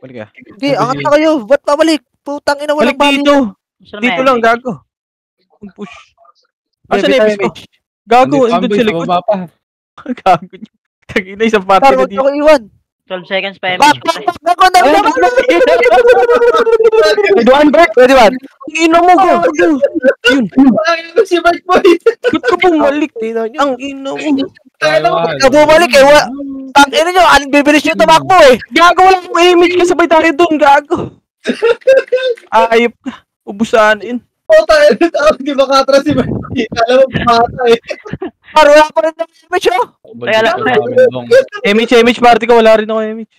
Balik ya. Hindi, angat na kayo. Ba't pabalik? Putang ina, walang Balik dito. Gusto na Dito may lang, MH. gago. Push. Asan Bitaw Emis ko? image. Gago, Andito, andun Amboy, sa sa likod. baba pa. Gago niya. Tagina, isang party Par, na huwag dito. ako iwan. 12 seconds pa Bak, MH ko, pre. bak, bak, Duan, break. Pwede ba? Ang ina mo, gago. Yun. Ano si Mike Boy? Ba't ka bumalik? Tingnan nyo. Ang ina mo. Taiwan. Ka bumalik eh. Tang ina nyo, anong bibilis nyo tumakbo eh. Gago, wala akong image ka. Sabay tayo dun, gago. Ayop ka. Ubusanin. Tayo, di makatras si Mike Boy. Alam mo, bumata eh. Par, wala pa rin ng image oh. Kaya lang, Image party ka. Wala rin ako image.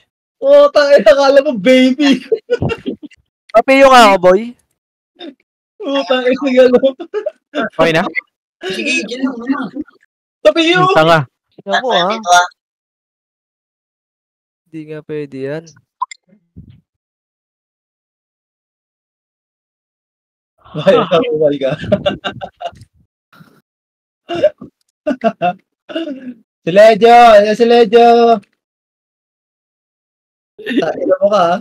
Tayo, nakala mo, baby. Papiyo nga ako, boy. Tayo, sige, ano. Okay na? Sige, dyan lang naman. Sabi yun. Tanga. Tingnan mo ah. Dito ah. Hindi nga pwede yan. Ay, nabuhay ka. Si Lejo! Ayan si Lejo! Tayo mo ka, ha?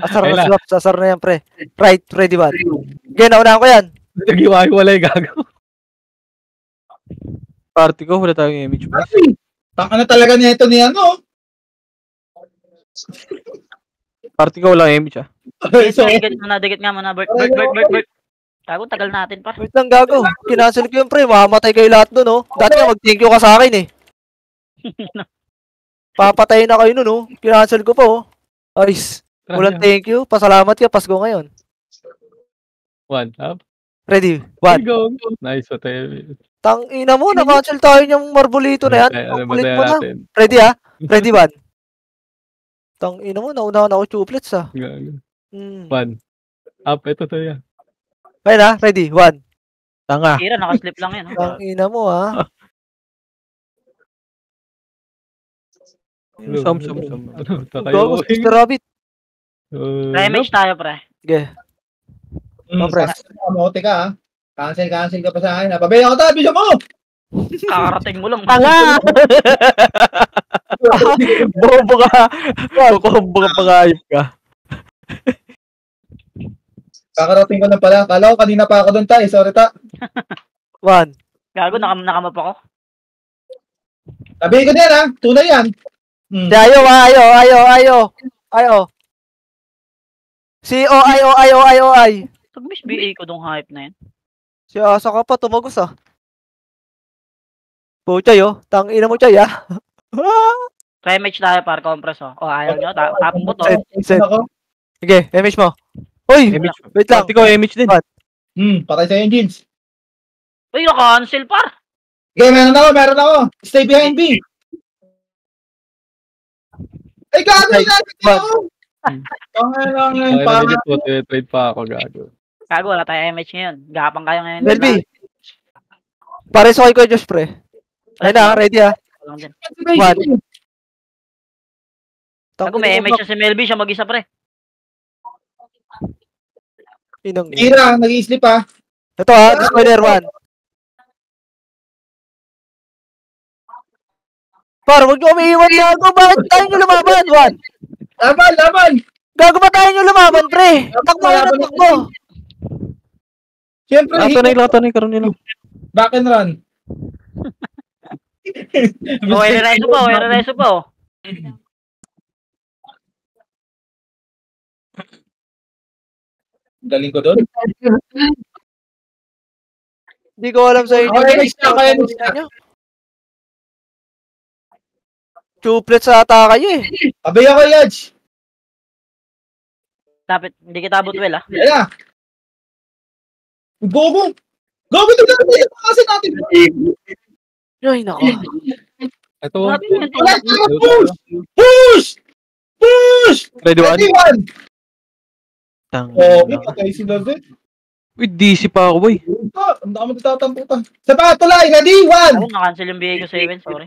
Asar na Kailan? slops, asar na yan, pre. Right, ready ba? Okay, naunahan ko yan. Nag-iwalay gago. Party ko. Wala tayong image. Taka na talaga nito ni ano. Party ko. Wala image ah. So, Dikit nga muna, Bert. Tago, tagal natin, par. Wait lang, gago. Kinancel ko yun, pre. Mamamatay kayo lahat dun, oh. Dati nga, mag-thank you ka sa akin, eh. Papatayin na kayo nun, oh. Kinancel ko pa, oh. Ayos. Walang thank you. Pasalamat ka, Pasko ngayon. One up. Ready? One. Go. Nice hotel. Tang ina mo, na-cancel tayo niyang marbolito na yan. Ano ba Ulit tayo mo na. natin? Ready, ha? Ready, one. Tang ina mo, naunahan ako chuplets, ha. Gago. Hmm. One. Up. Ito to yan. Kaya na, ready, one. Tanga. Kira, nakaslip lang yan. Tang ina mo, ha. Som. Gago, Mr. Rabbit. Pre-MH tayo, pre. Okay. Kompres. Kamote ka, ha? Cancel ka pa sa akin, ha? Pabaya ko tayo, bisyo mo! Kakarating mo lang. Tanga! Bobo ka. Bobo ka, pangayip ka. Kakarating ko na pala. Kala ko kanina pa ako doon tayo. Sorry ta. One. Gago, nakamap ako. Sabihin ko na yan, ha? Tunay yan. Di, ayaw. Ay. Pag-miss BA ko dong hype na yan. Si Asa ka pa, tumagos, ah. Puchay, oh. Tang ina mo, chay, ah. Pre-MH tayo, par. Compress, oh. Oh, ayaw nyo. Tapong mo to. Set. Ako. Sige, image mo. Uy, Image. wait lang. Party ko, image din. Patay sa engines. Uy, naka-cancel, par. Okay, meron ako. Stay behind me. Ay, gano'n natin ako. Lang Ay, para. trade pa ako gago. Gago, wala tayo MH ngayon. Gapang kayo ngayon. Melby. Pare sa ko, Josh, pre. Ay na, ready, ah. Walang din. One. Gago, may MH na si Melby. Siya mag-isa, pre. Inang. Tira, nag-i-sleep, ha? Ito, ah. Spoiler one. Par, huwag nyo umiiwan, gago. Bakit tayo nyo lumaban? One. Laban! Gago ba tayo nyo lumaban, pre? Takbo na, takbo. Siyempre, Latanay, karoon nila. back and run. Rereso pa, oh. Galing ko doon. Hindi ko alam sa inyo. Okay, next na kayo. Chuplets ata kayo, eh. Abay ako, Yaj. Dapat, hindi kita abot well, ah. Ayan. Gogo! Gogo, tignan mo yung kasi natin. Ay, nako. Ito. Grabe yan, Wala tayo, push! Push! Push! Ready one? Ready one! Tanga. Okay, sila din. Uy, DC pa ako, boy. Ang dami nagtatamputan. Sa patulay, ready one! Ako, na-cancel yung BA ko sa event, sorry.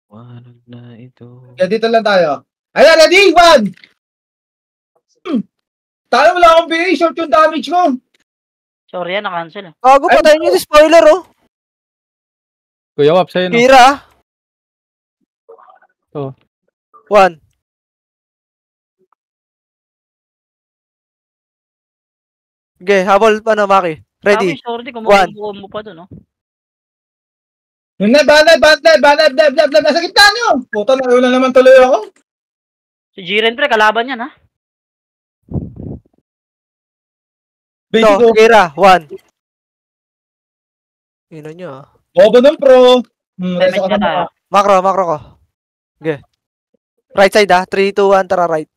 Wanag na ito. Kaya dito lang tayo. Ayan, ready one! Tayo wala akong BA, short yung damage ko. Sorry yan, na-cancel. Gago, patayin nyo si spoiler, oh. Kuya Wap, sa'yo no? Kira. Oh. 1. Okay, habol pa na, Maki. Ready? Sorry, One. kumuha mo pa doon, no? Yung banab, nasa gitna nyo. Puta, na naman tuloy ako. Si Jiren, pre, kalaban yan, ha? Basic No, Kira. 1. Ino nyo, ah. Bobo ng pro. Damage na tayo. Macro ko. Okay. Right side, 3, 2, 1, tara right.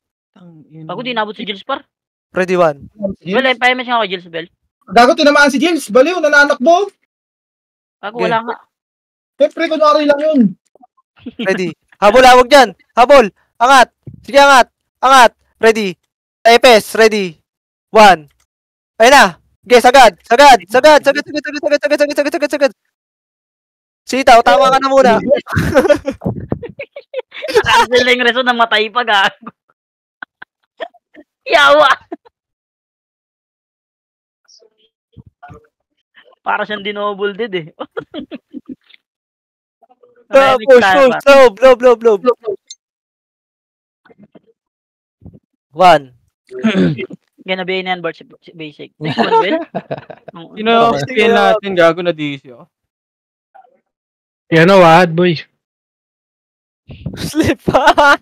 Bago di nabot si Jills, par. Ready, 1. Well, pa-MS nga ako, Jills, Bell. Gago, tinamaan si James. Baliw, nananakbo. Bago Okay. wala nga. Siyempre, kunwari lang yun. Ready. Habol, hawag dyan. Habol. Angat. Sige, angat. Angat. Ready. Epes. Ready. 1. Ayun na. Okay, sagad. Sitaw, tama ka na muna. Cancel na yung reso, namatay pa, gago. Yawa! Para siyang dinoble dead, eh. Push. Lob. 1. Ganabihin na yan, Bart, si Basic. Next one, Will. Skill natin, gago na DC, oh. Yan o, Bad Boy. Slip pa.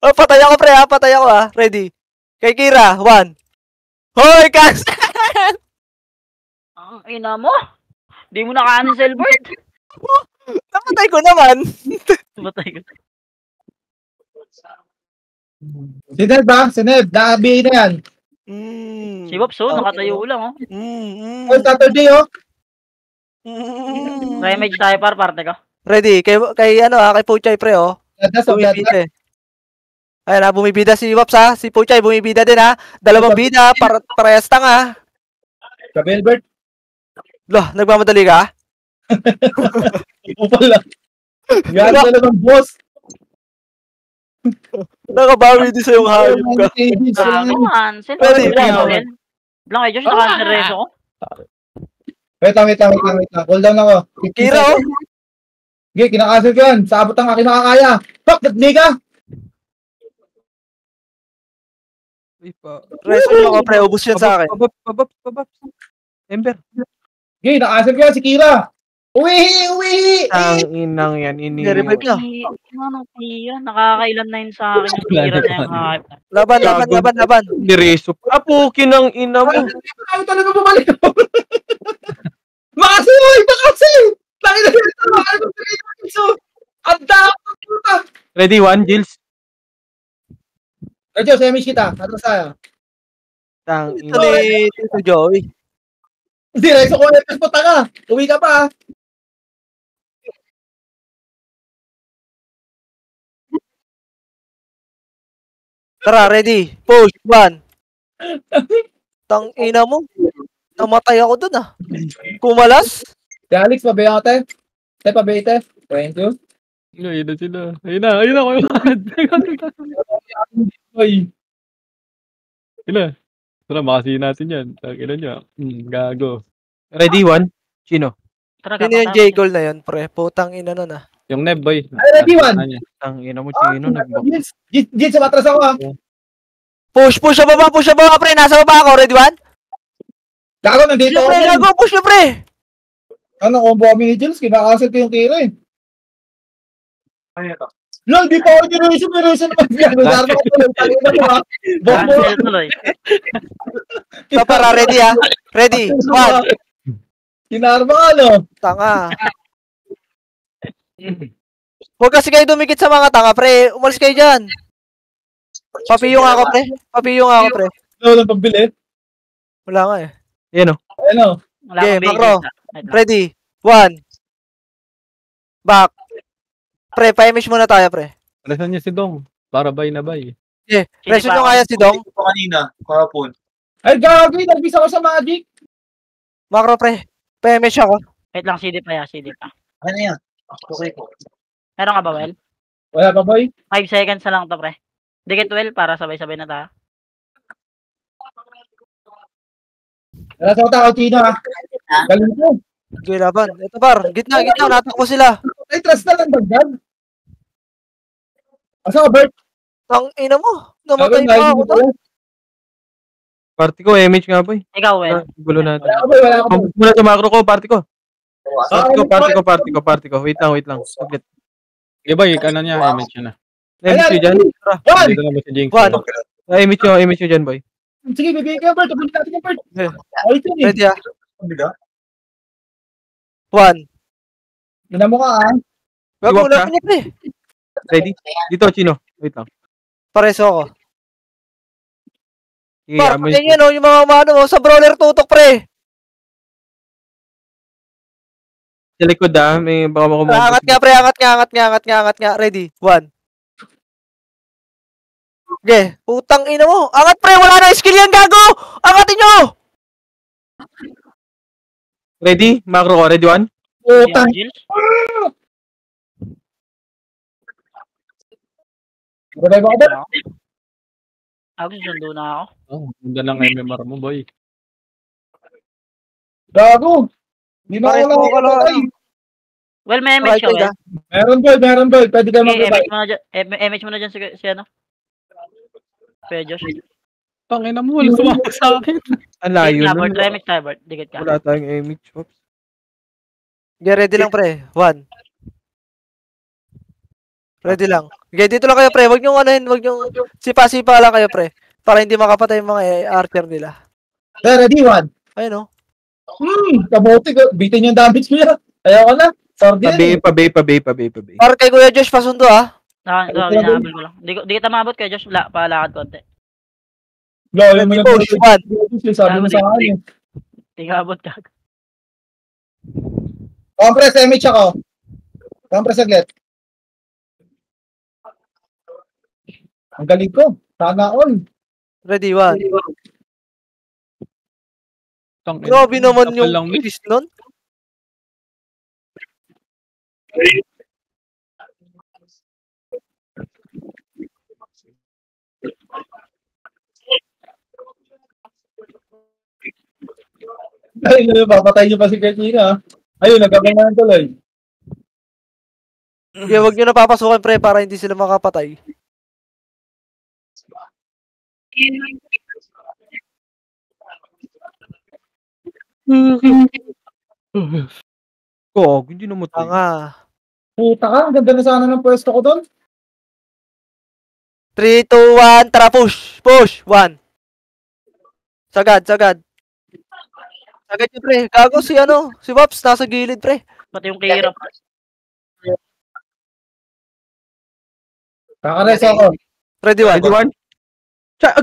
Patay ako, pre, ha? Patay ako, ha? Ready. Kay Kira, 1. Hoy, cancel! Ang ina mo? Di mo naka-cancel, Bart. Napatay ko naman. Batay ko. Sineb ba? Sineb, naka-BA na yan. Si Wops, oh, nakatayo lang, oh. On Saturday, oh. Remage tayo, parte ka. Ready. Kay Puchay, pre, oh. Bumibida, eh. Ayan na, bumibida si Wops, ha? Si Puchay, bumibida din, ha? Dalawang bida, parehas tanga. Kabelbert. Loh, nagmamadali ka? Upal lang. Gano'n na naman, boss. Nakabawi din sa yung hayop ka. Cancel. Ready. Lang kay Josh, naka-cancel reso ko. Wait lang. Hold down ako. Kira, oh. Okay, kinakancel ko yan. Sa abot ang aking nakakaya. Fuck, nagdi ka. Reso nyo ako, pre. Ubus yan sa akin. Pabab. Ember. Okay, nakancel ko yan si Kira. Uwihi! Ang inang yan, Revive na. Ano, Kira? Nakakailan na yun sa akin yung Kira na yung hype. Laban. Direso. Apukin ang ina mo. Ay, talaga bumalik ako. Makasi! Tangin na ito. Ang dapat puta. Ready, 1, Jills. Radyo, semish kita. Atras tayo. Tang Ito ni Tito Joey. Hindi, reso ko na puta ka. Uwi ka pa. Tara, ready. Push, 1. Tang ina mo. Namatay ako dun, ah. Kumalas. Si Alex, pabaya ka, te. Pabaya, te. Thank you. Ayun na sila. Ayun na. Oy. Sila. Tara, makasihin natin yan. Ilan nyo? Gago. Ready, 1. Sino? Sino yung J-Goal na yun, pre? Putang ina nun, ah. Yung Neb, boy. Ay, ready, 1. Tang ina mo, sino? Jit, sa matras ako, ha. Push sa baba, pre. Nasa baba ako. Ready, 1? Gago, nandito ako. Gago, push na, pre. Ano, combo kami ni Jules, kinakasal ko yung Kira, eh. Lol, di pa ako generation naman. Gano'n ko po yung talina mo, ha. Cancel tuloy. Para, ready, ha. Ready, 1. Kinarma ka, no? Tanga. Huwag kasi kayo dumikit sa mga tanga, pre. Umalis kayo dyan. Papiyo nga ako, pre. No, nang pambili. Wala nga, eh. Yan, oh. Ano? Wala Okay, akong Macro. basic. Ready, 1. Back. Pre, pa-image muna tayo, pre. Alasan niya si Dong. Para bay na bay. Okay, resume nyo kaya si Dong. Ito kanina, kahapon. Ay, gagi, nagbisa ko sa Magic. Macro, pre. Pa-image ako. Wait lang, CD pa. Ano yan? Okay po. Meron ka ba, Well? Wala pa, boy. 5 seconds na lang to, pre. Dikit, Well, para sabay-sabay na tayo. Wala sa utang, Tino, ha. Galing ko. Sige, laban. Ito, par. Gitna. Natakbo sila. Ay, trust na lang dagdag. Asa ka, Bert? Tang ina mo. Namatay pa ako doon. Party ko, MH nga boy. Ikaw, Well. Gulo natin. Wala ka, boy. Wala ka, boy. Pump muna sa macro ko, party ko. Ah, Party ko. Wait lang. Saglit. Okay ba, ano niya, image niya na. MH nyo dyan. One! Dito na ba si Jinx? One. MH nyo dyan, boy. Sige, bibigyan ka, Bert. Tupunin natin yung Bert. Okay. Ayos yun eh. Ready, ah. Biga? 1. Ina mo ka, ah. Wag Iwak mo lang ka? niya, pre. Ready? Dito, Chino. Wait lang. Pareso ako. Okay, Par, yan o, yung mga umano mo. Sa brawler tutok, pre. Sa likod may baka makumabot. Angat nga, pre. Angat nga. Ready? 1. Okay. Putang ina mo. Angat, pre. Wala na skill yan, gago. Angatin nyo. Ready? Macro ko. Ready, 1? Utang. Jill? Revive ako, Bert. Ako, susundo na ako. Oh, ganda ng MMR mo, boy. Gago. Hindi na ako Pareso lang ako lang. kapatay. Well, may MH siya, Well. Meron, Bert. Pwede ka Okay, mag-revive. MH mo na dyan. MH mo na dyan si ano? Kuya Josh. Tangina mo, wala sumama sa akin. Ang layo Tabard, nun. MH Tabard. Dikit ka. Wala tayong MH. Oops. Okay, ready lang, pre. 1. Ready lang. Okay, dito lang kayo, pre. Wag nyo sipa-sipa lang kayo, pre. Para hindi makapatay yung mga archer nila. Ready, one. Ayun, o. Kabuti ko. Bitin yung damage ko yan. Ayaw ko na. Sorry yan. Pabay. Para kay Kuya Josh, pasundo, ah. Hinahabol ko lang. Di kita maabot Kuya Josh. Palakad konti. Gawin mo na Push, 1. Sabi mo sa akin. Di ka abot ka. Compress, MH ako. Compress aglet. Ang galing ko. Sana all. Ready, 1. Tangina. Grabe naman Kapal yung lang, miss. bilis nun. Ay, papatay niyo pa si Katina. Ayun, nagkabang na tuloy. Okay, wag nyo na papasukin, pre, para hindi sila makapatay. Hindi namatay. Tanga. Puta ka, ang ganda na sana ng pwesto ko doon. 3, 2, 1, tara, push! Push! 1. Sagad. Sagad yun, pre. Gago si Waps, nasa gilid, pre. Pati yung kira. Kakares ako. Ready, 1. Ready, 1?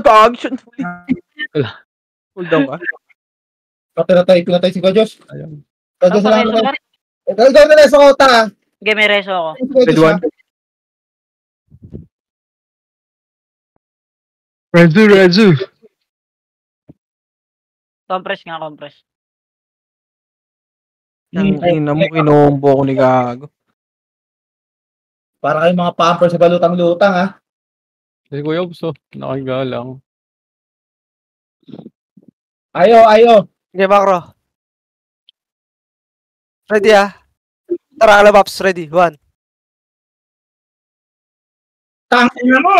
Action. Hold down ka. Pinatay si Gojos. Ayun. Gojos Ano na pa lang. reso? Ikaw na reso ko, ta. Okay, may reso ako. Ready, 1? Rezu. Compress nga, compress. Ang ina mo, kinombo ko ni Gago. Para kayong mga pamper sa balutang-lutang, ha. Si Kuya Ops, nakigalang. Ayo. Okay, macro. Ready, ah. Tara, Waps, ready. 1. Tangin na mo.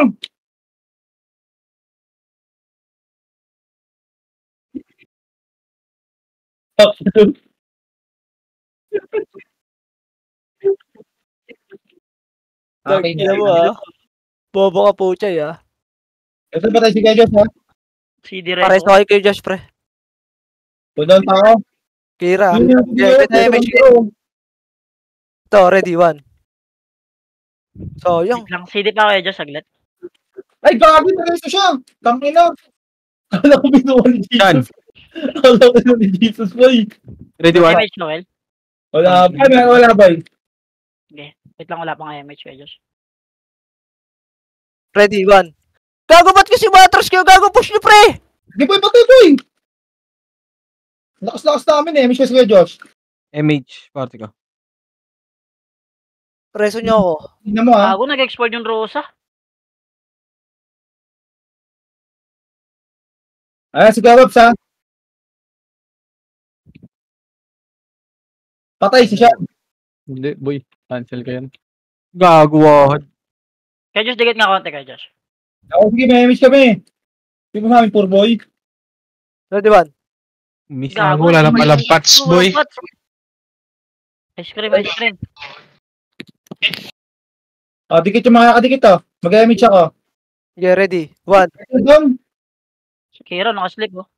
Tangina mo, ah. Bobo ka po, Chay, ah. Ito ba tayo si Gojos, ha? CD Pares reso. na kayo kay Josh, pre. Pudon pa ako. Kira. Yun yung Okay, pwede MH. Ito, ready, 1. So, yung. Lang CD pa Kuya Josh, saglit. Ay, gabi na reso siya. Tangin na. Akala ko binuha ni Yan. Jesus. Akala ko binuha ni Jesus, boy. Ready, 1? MH Noel. Wala ba? Wait lang, wala pang MH Kuya Josh. Ready, 1. Gago, ba't kasi matras kayo? Gago, push nyo, pre! Di boy, patay, boy. Lakas namin eh. Miss Kuya Josh. MH, party ko. Preso nyo ako. Tingnan mo, ha. Ako, nag-export yung Rosa. Ayan, si Gababs, ha. Patay si Sean. Hindi, boy. Cancel ka yan. Gagawa. Kaya Josh, dikit nga konti kay Josh. Ako, sige, may image kami. Hindi mo namin, poor boy. Ready, one. Miss. Gago, Wala na palang pats, boy. Ice cream. Dikit yung mga kadikit, oh. Mag-image ako. Yeah, ready. One. Doon. Si Kira, nakaslip, oh.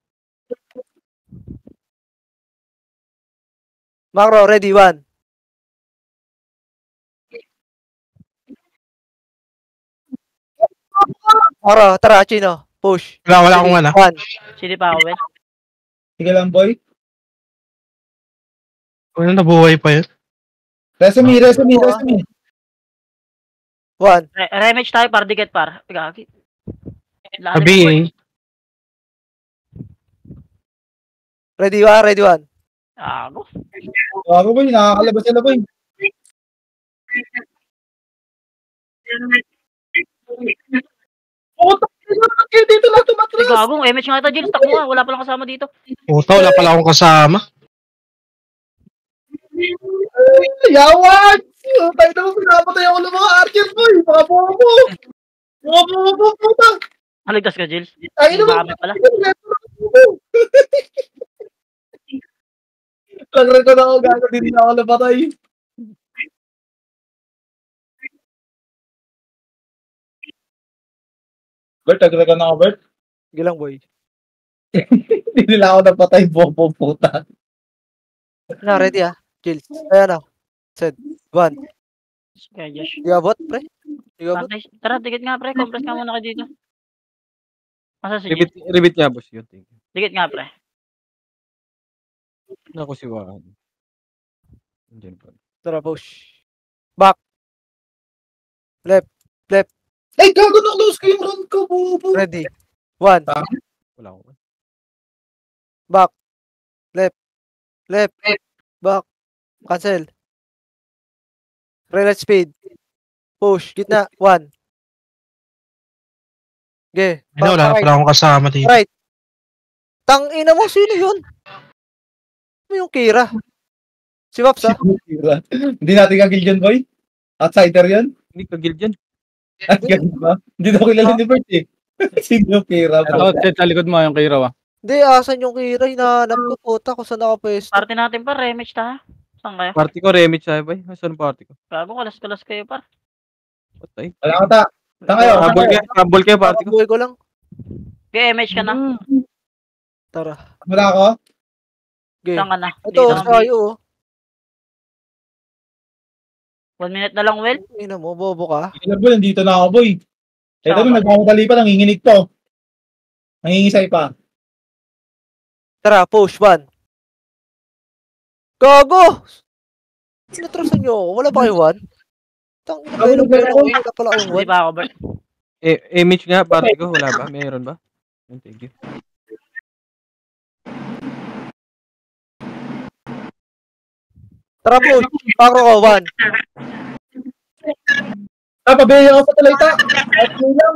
Macro, ready, one. Macro, tara, Chino. Push. Wala akong mana. One. Sili pa ako, Well. Sige lang, boy. Ano nabuhay pa yun? Resume. One. Remage tayo, par, dikit, par. Gagi. Sabi Ready, one. Ready, one. Ako. Ako, boy. Nakakalabas sila, boy. Dito lang tumatras. Gagong, MH nga ito, Jill. Takbo nga. Wala palang kasama dito. Puta, wala pala akong kasama. Yawan! Tayo naman pinapatay ako ng mga archers, boy. Mga bobo. Mga bobo, puta. Haligtas ka, Jill. Tayo naman. Marami pala. Lagran ko na ako gago. Hindi na ako napatay. Bert, lagran ko na ako, Bert. Sige lang, boy. Hindi nila ako napatay, bobo, puta. Na, ready, ah. Chill. Ayan, ah. Set. One. Kaya Josh. Igabot, pre. Igabot. Pantay. Tara, dikit nga, pre. Compress ka muna kayo dito. Masa si Jill? Ribit nga, boss. Yun. Thank you. Dikit nga, pre. Naku, si Waan. Andyan pa. Tara, push. Back. Left. Ay, gago na close ko yung run ko, bobo. Ready. One. Wala ko. Back. Left. Back. Cancel. Relate speed. Push. Gitna. One. Okay. Wala pala akong kasama dito. Right. Tangina mo, sino yun? Ano yung Kira? Si Paps, ah? Hindi natin kagil yun, boy. Outsider yun. Hindi ka guild yan. At ganun ba? Hindi na kilala ni Bert, eh. Sino Kira? Ito, set sa likod mo yung Kira, Hindi, asan yung Kira? Hinahanap ko, puta, kung saan nakapwesto. Party natin, par. Remage ta, ha? Saan kayo? Party ko, remit siya, boy. Saan party ko? Gago, kalas-kalas kayo, par. Patay. Wala ka ta. Saan kayo? Rumble kayo, party ko. Buhay ko lang. Okay, MH ka na. Tara. Wala ako? Okay. Saan ka na? Ito, Dito. sa'yo, oh. 1 minute na lang, Well. Ina mo, bobo ka. Boy, nandito na ako, boy. Ito, Saan ka? nagmamadali pa, nanginginig to. Nangingisay pa. Tara, push, one. Gago! Sinatrasan nyo ako. Wala ba kayo one? Tangina kayo ng pera ko. Wala pala akong Hindi one. pa ako, Bert. Image nga, party ko. Wala ba? Mayroon ba? Thank you. Tara, push. Pakro ko, one. Pabili ako sa talita. At yun lang.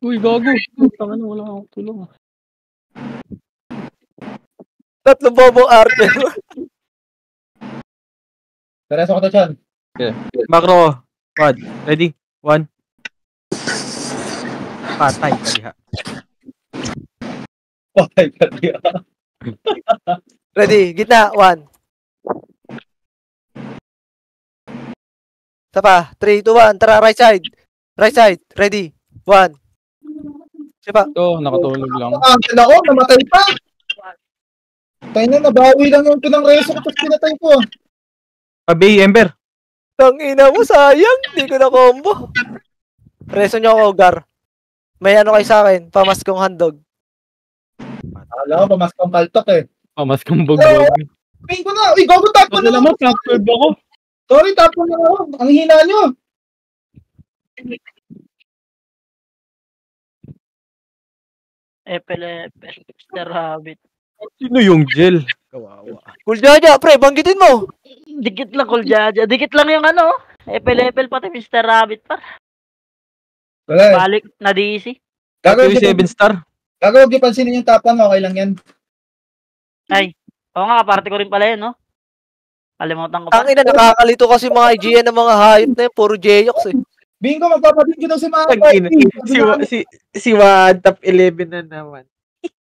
Uy, gago. Tama na, wala akong tulong. Tatlong bobo Archer. Tereso ko to, Chan. Macro ko. Quad. Ready? 1. Patay ka diha. Patay ka diya. Ready, gitna, one. Isa pa, 3, 2, 1. Tara, right side. Right side, ready. 1. Isa pa. Ito, nakatulog lang. Cancel ako, namatay pa. Tayo na, nabawi lang yung pinang-reso ko tapos pinatay ko. Pabay, Ember. Tangina mo, sayang. Hindi ko na combo. Reso nyo ako, Gar. May ano kayo sa akin, pamaskong handog. Alam ko, pamaskang kaltok eh. Mas kang bugbog. Ping ko na. Uy, gogo, tap ko na Alam mo, top 12 ako. Sorry, tap ko na ako. Ang hina nyo. Epel, Mr. Rabbit. Sino yung gel? Kawawa. Cool Jaja, pre, banggitin mo. Dikit lang, Koljaja. Dikit lang yung ano. Epel, pati Mr. Rabbit, par. Wala eh. Balik na DC. Gago, Yung 7 star. huwag yung pansinin yung tapan mo. Okay lang yan. Ay, Oo nga, party ko rin pala yun, no? Kalimutan ko pa. Ang ina, nakakalito kasi mga IGN ng mga hayop na yun. Puro J-Yox eh. Bingo, magpapabingo daw si mga Si One top 11 na naman.